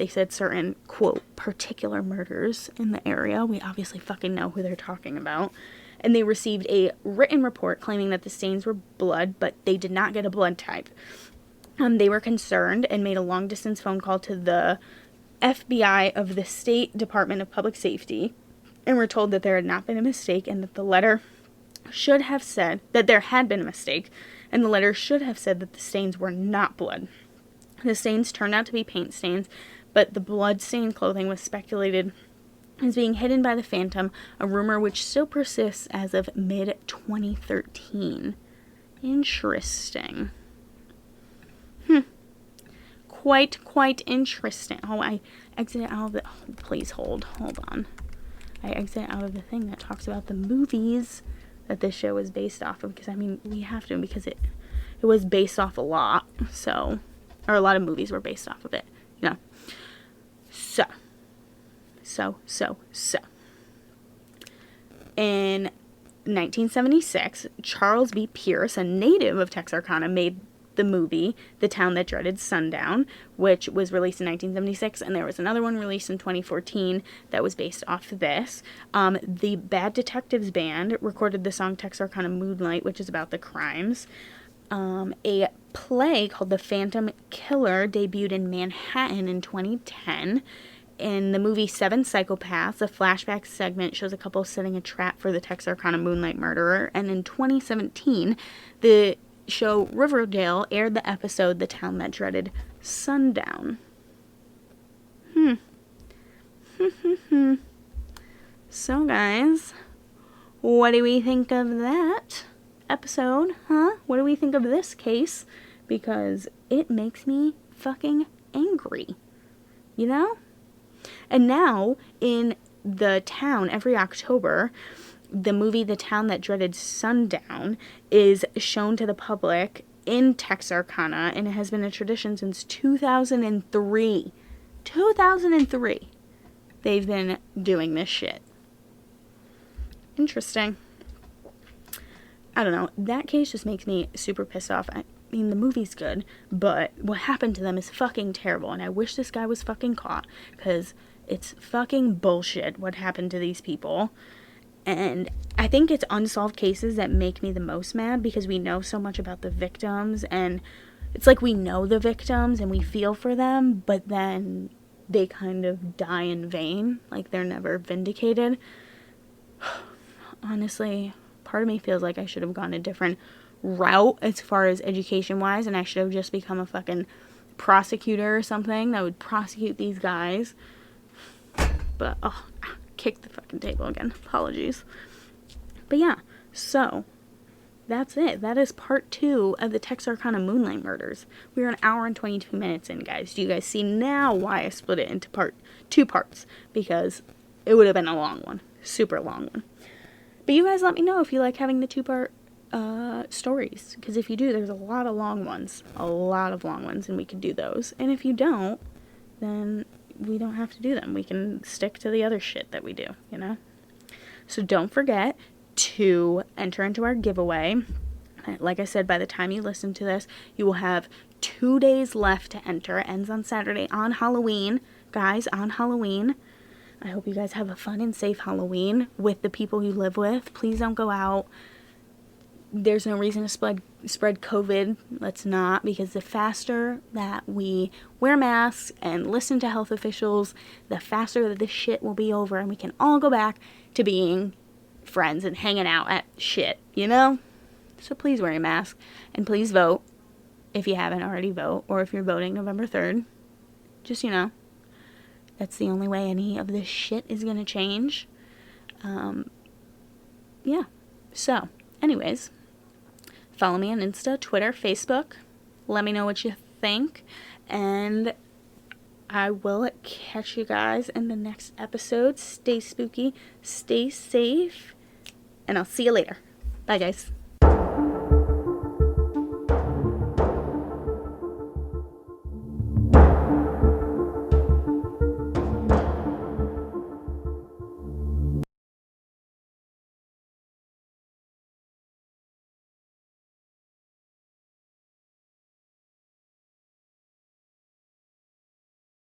quote, particular murders in the area. We obviously fucking know who they're talking about. And they received a written report claiming that the stains were blood, but they did not get a blood type. They were concerned and made a long-distance phone call to the FBI of the State Department of Public Safety and were told that there had not been a mistake and that the letter should have said that there had been a mistake, and the letter should have said that the stains were not blood. The stains turned out to be paint stains, but the blood-stained clothing was speculated as being hidden by the Phantom, a rumor which still persists as of mid-2013. Interesting. Quite interesting. Oh, I exited out of the... Oh, please hold on. I exited out of the thing that talks about the movies that this show is based off of, because, I mean, we have to, because it was based off a lot, so... Or a lot of movies were based off of it, you know. So. In 1976, Charles B. Pierce, a native of Texarkana, made the movie The Town That Dreaded Sundown, which was released in 1976, and there was another one released in 2014 that was based off of this. The Bad Detectives Band recorded the song Texarkana Moonlight, which is about the crimes. A play called The Phantom Killer debuted in Manhattan in 2010. In the movie Seven Psychopaths, a flashback segment shows a couple setting a trap for the Texarkana Moonlight murderer, and in 2017, the show Riverdale aired the episode The Town That Dreaded Sundown. So guys, what do we think of that episode, huh? What do we think of this case? Because it makes me fucking angry, you know? And now, in the town, every October, the movie The Town That Dreaded Sundown is shown to the public in Texarkana, and it has been a tradition since 2003. 2003. They've been doing this shit. Interesting. I don't know. That case just makes me super pissed off. I mean, the movie's good, but what happened to them is fucking terrible, and I wish this guy was fucking caught, because it's fucking bullshit what happened to these people. And I think it's unsolved cases that make me the most mad, because we know so much about the victims, and it's like we know the victims and we feel for them, but then they kind of die in vain, like they're never vindicated. Honestly, part of me feels like I should have gone a different route as far as education wise, and I should have just become a fucking prosecutor or something that would prosecute these guys. But kick the fucking table again. Apologies. But yeah, so that's it. That is part 2 of the Texarkana Moonlight murders. We're an hour and 22 minutes in, guys. Do you guys see now why I split it into two parts? Because it would have been a long one. Super long one. But you guys let me know if you like having the 2-part stories. Because if you do, there's a lot of long ones. A lot of long ones, and we can do those. And if you don't, then we don't have to do them. We can stick to the other shit that we do, you know? So don't forget to enter into our giveaway. Like I said, by the time you listen to this, you will have 2 days left to enter. It ends on Saturday, on Halloween. Guys, on Halloween. I hope you guys have a fun and safe Halloween with the people you live with. Please don't go out. There's no reason to spread COVID. Let's not, because the faster that we wear masks and listen to health officials, the faster that this shit will be over and we can all go back to being friends and hanging out at shit, you know? So please wear a mask, and please vote if you haven't already vote, or if you're voting November 3rd. Just, you know, that's the only way any of this shit is gonna change. Yeah. So, anyways, Follow me on Insta, Twitter, Facebook. Let me know what you think. And I will catch you guys in the next episode. Stay spooky, stay safe, and I'll see you later. Bye, guys.